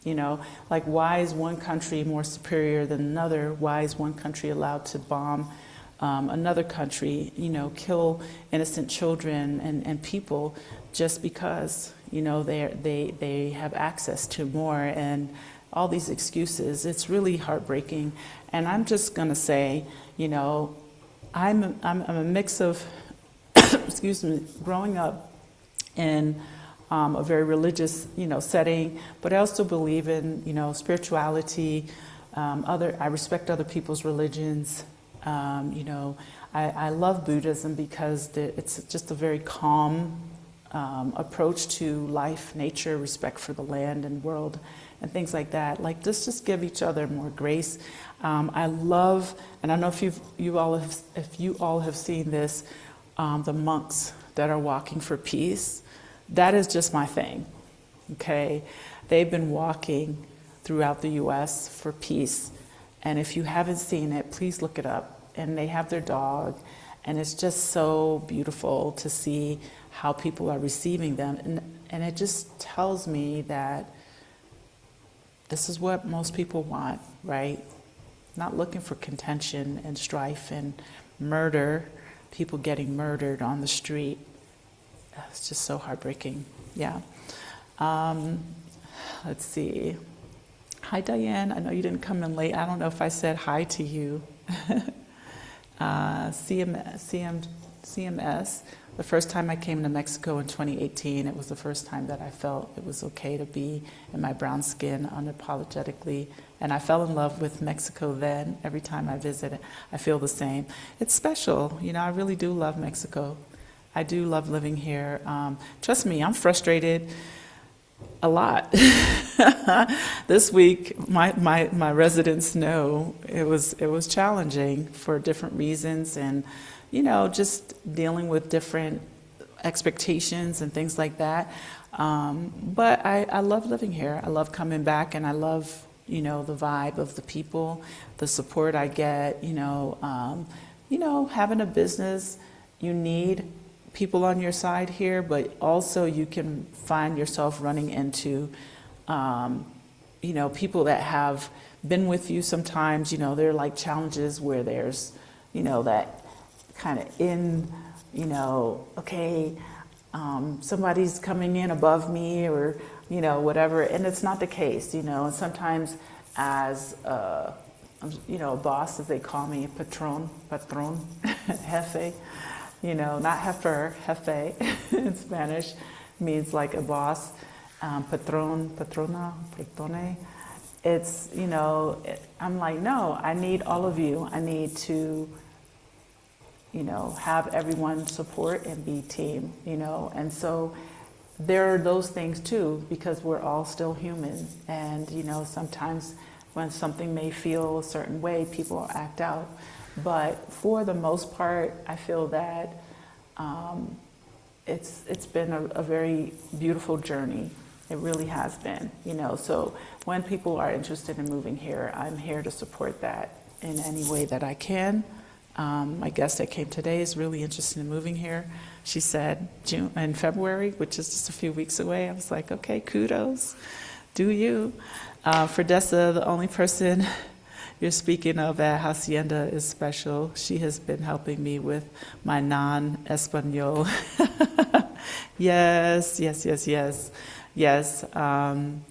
[SPEAKER 1] Why is one country more superior than another? Why is one country allowed to bomb another country, kill innocent children and people just because, they have access to more, and all these excuses? It's really heartbreaking. And I'm just going to say, I'm a mix of, excuse me, growing up in a very religious, setting, but I also believe in, spirituality. I respect other people's religions. I love Buddhism because it's just a very calm approach to life, nature, respect for the land and world, and things like that. Just give each other more grace. I love, and I don't know if you all have seen this, the monks that are walking for peace. That is just my thing. Okay, they've been walking throughout the U.S. for peace, and if you haven't seen it, please look it up. And they have their dog, and it's just so beautiful to see how people are receiving them. And it just tells me that this is what most people want, right? Not looking for contention and strife and murder, people getting murdered on the street. It's just so heartbreaking. Yeah. Let's see. Hi, Diane. I know you didn't come in late. I don't know if I said hi to you. CMS. The first time I came to Mexico in 2018, it was the first time that I felt it was okay to be in my brown skin unapologetically. And I fell in love with Mexico then. Every time I visit it, I feel the same. It's special. You know, I really do love Mexico. I do love living here. Trust me, I'm frustrated a lot. This week, my residents know it was challenging for different reasons, and you know, just dealing with different expectations and things like that. But I love living here. I love coming back, and I love, you know, the vibe of the people, the support I get. You know, having a business, you need people on your side here, but also you can find yourself running into, you know, people that have been with you sometimes. You know, there are like challenges where there's, you know, that kind of you know, okay, somebody's coming in above me, or, you know, whatever, and it's not the case, you know. And sometimes as, you know, a boss, as they call me, patron, jefe, you know, not jefe in Spanish, means like a boss, patrone. It's, you know, I'm like, no, I need all of you. I need to, you know, have everyone support and be team, you know. And so there are those things too, because we're all still human. And, you know, sometimes when something may feel a certain way, people act out. But for the most part, I feel that it's been a very beautiful journey. It really has been, you know. So when people are interested in moving here, I'm here to support that in any way that I can. My guest that came today is really interested in moving here. She said in February, which is just a few weeks away. I was like, okay, kudos, do you. For Dessa, the only person you're speaking of at Hacienda is special. She has been helping me with my non-Espanol. Yes.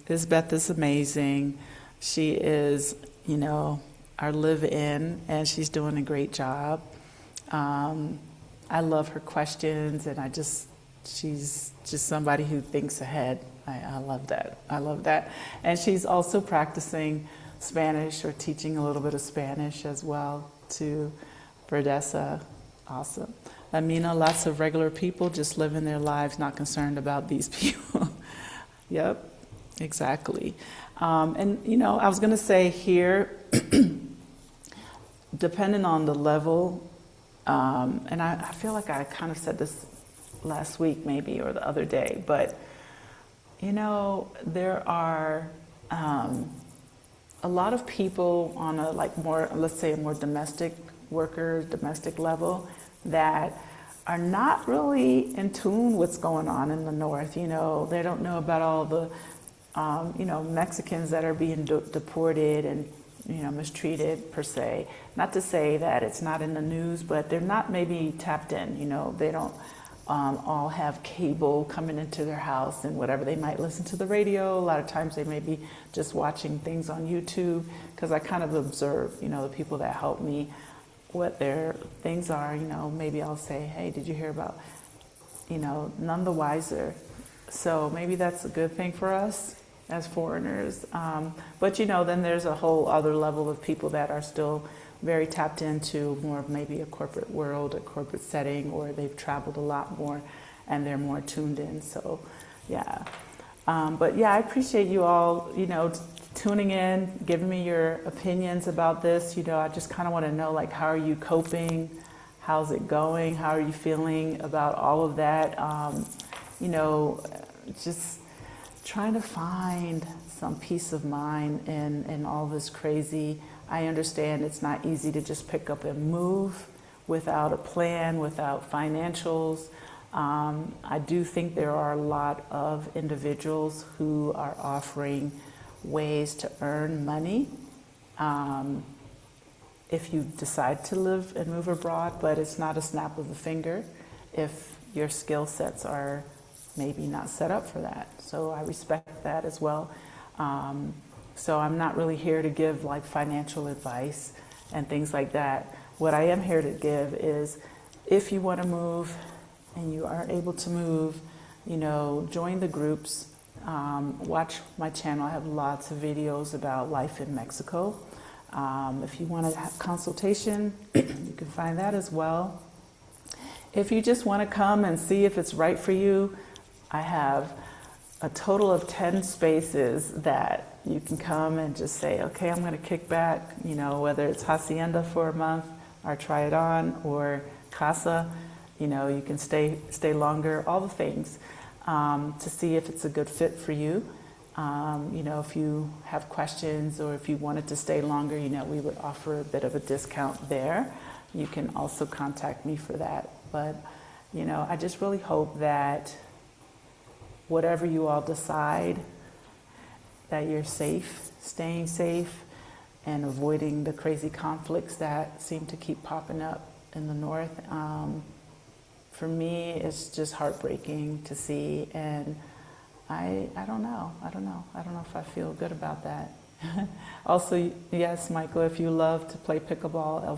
[SPEAKER 1] Isbeth is amazing. She is, you know, our live-in, and she's doing a great job. I love her questions, and she's just somebody who thinks ahead. I love that. And she's also practicing Spanish, or teaching a little bit of Spanish as well to Verdessa. Awesome. Amina, lots of regular people just living their lives, not concerned about these people. Yep, exactly. And you know, I was gonna say here, depending on the level, and I feel like I kind of said this last week maybe, or the other day, but you know, there are a lot of people on a like more, let's say a more domestic level, that are not really in tune with what's going on in the North. You know, they don't know about all the, you know, Mexicans that are being deported and, you know, mistreated per se. Not to say that it's not in the news, but they're not maybe tapped in. You know, they don't all have cable coming into their house and whatever. They might listen to the radio. A lot of times they may be just watching things on YouTube, because I kind of observe, you know, the people that help me, what their things are. You know, maybe I'll say, hey, did you hear about, you know, none the wiser. So maybe that's a good thing for us as foreigners. But, you know, then there's a whole other level of people that are still very tapped into more of maybe a corporate world, a corporate setting, or they've traveled a lot more and they're more tuned in. So, yeah. But yeah, I appreciate you all, you know, tuning in, giving me your opinions about this. You know, I just kind of want to know, like, how are you coping? How's it going? How are you feeling about all of that? You know, just trying to find some peace of mind in all this crazy. I understand it's not easy to just pick up and move without a plan, without financials, I do think there are a lot of individuals who are offering ways to earn money if you decide to live and move abroad, but it's not a snap of the finger if your skill sets are maybe not set up for that. So I respect that as well. So I'm not really here to give like financial advice and things like that. What I am here to give is, if you want to move and you are able to move, join the groups, watch my channel. I have lots of videos about life in Mexico. If you want to have consultation, you can find that as well. If you just want to come and see if it's right for you, I have a total of 10 spaces that you can come and just say, okay, I'm going to kick back, whether it's Hacienda for a month, or try it on, or Casa, you can stay longer, all the things, to see if it's a good fit for you. If you have questions or if you wanted to stay longer, we would offer a bit of a discount there. You can also contact me for that. But, I just really hope that whatever you all decide, that you're safe, staying safe, and avoiding the crazy conflicts that seem to keep popping up in the north. For me, it's just heartbreaking to see, and I don't know if I feel good about that. Also, yes, Michael, if you love to play pickleball,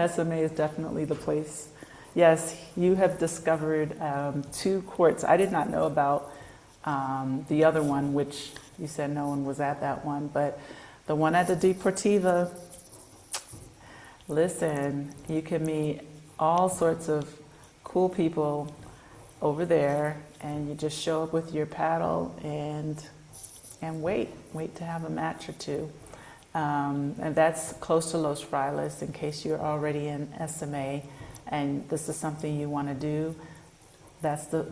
[SPEAKER 1] SMA is definitely the place. Yes, you have discovered 2 courts. I did not know about the other one, which you said no one was at that one, but the one at the Deportiva, listen, you can meet all sorts of cool people over there, and you just show up with your paddle and wait to have a match or two. And that's close to Los Frailes, in case you're already in SMA and this is something you want to do. That's the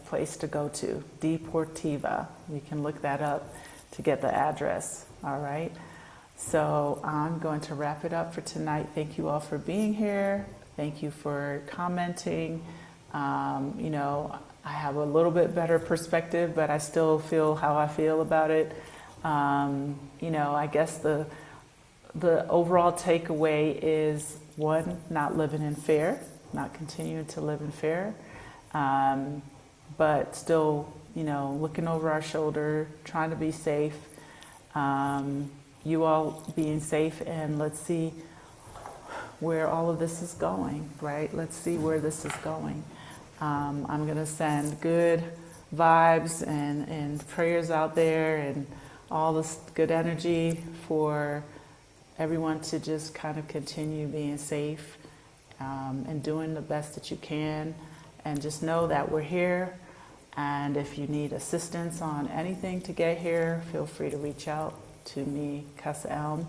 [SPEAKER 1] place to go to, Deportiva. You can look that up to get the address, all right? So I'm going to wrap it up for tonight. Thank you all for being here. Thank you for commenting. I have a little bit better perspective, but I still feel how I feel about it. I guess the overall takeaway is, one, not living in fear, not continuing to live in fear, but still, looking over our shoulder, trying to be safe. You all being safe, and let's see where all of this is going, right? Let's see where this is going. I'm going to send good vibes and prayers out there, and all this good energy for everyone to just kind of continue being safe and doing the best that you can. And just know that we're here. And if you need assistance on anything to get here, feel free to reach out to me, Casa Elm.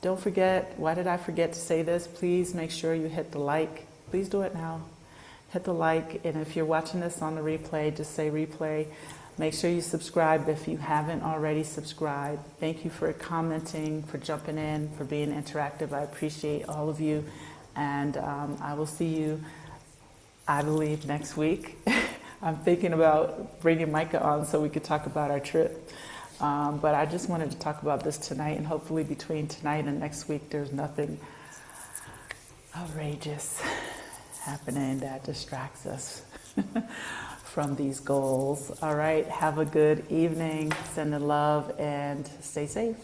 [SPEAKER 1] Don't forget, why did I forget to say this? Please make sure you hit the like. Please do it now. Hit the like, and if you're watching this on the replay, just say replay. Make sure you subscribe if you haven't already subscribed. Thank you for commenting, for jumping in, for being interactive. I appreciate all of you, and I will see you, I believe, next week. I'm thinking about bringing Micah on so we could talk about our trip. But I just wanted to talk about this tonight, and hopefully between tonight and next week, there's nothing outrageous happening that distracts us from these goals. All right, have a good evening, send the love, and stay safe.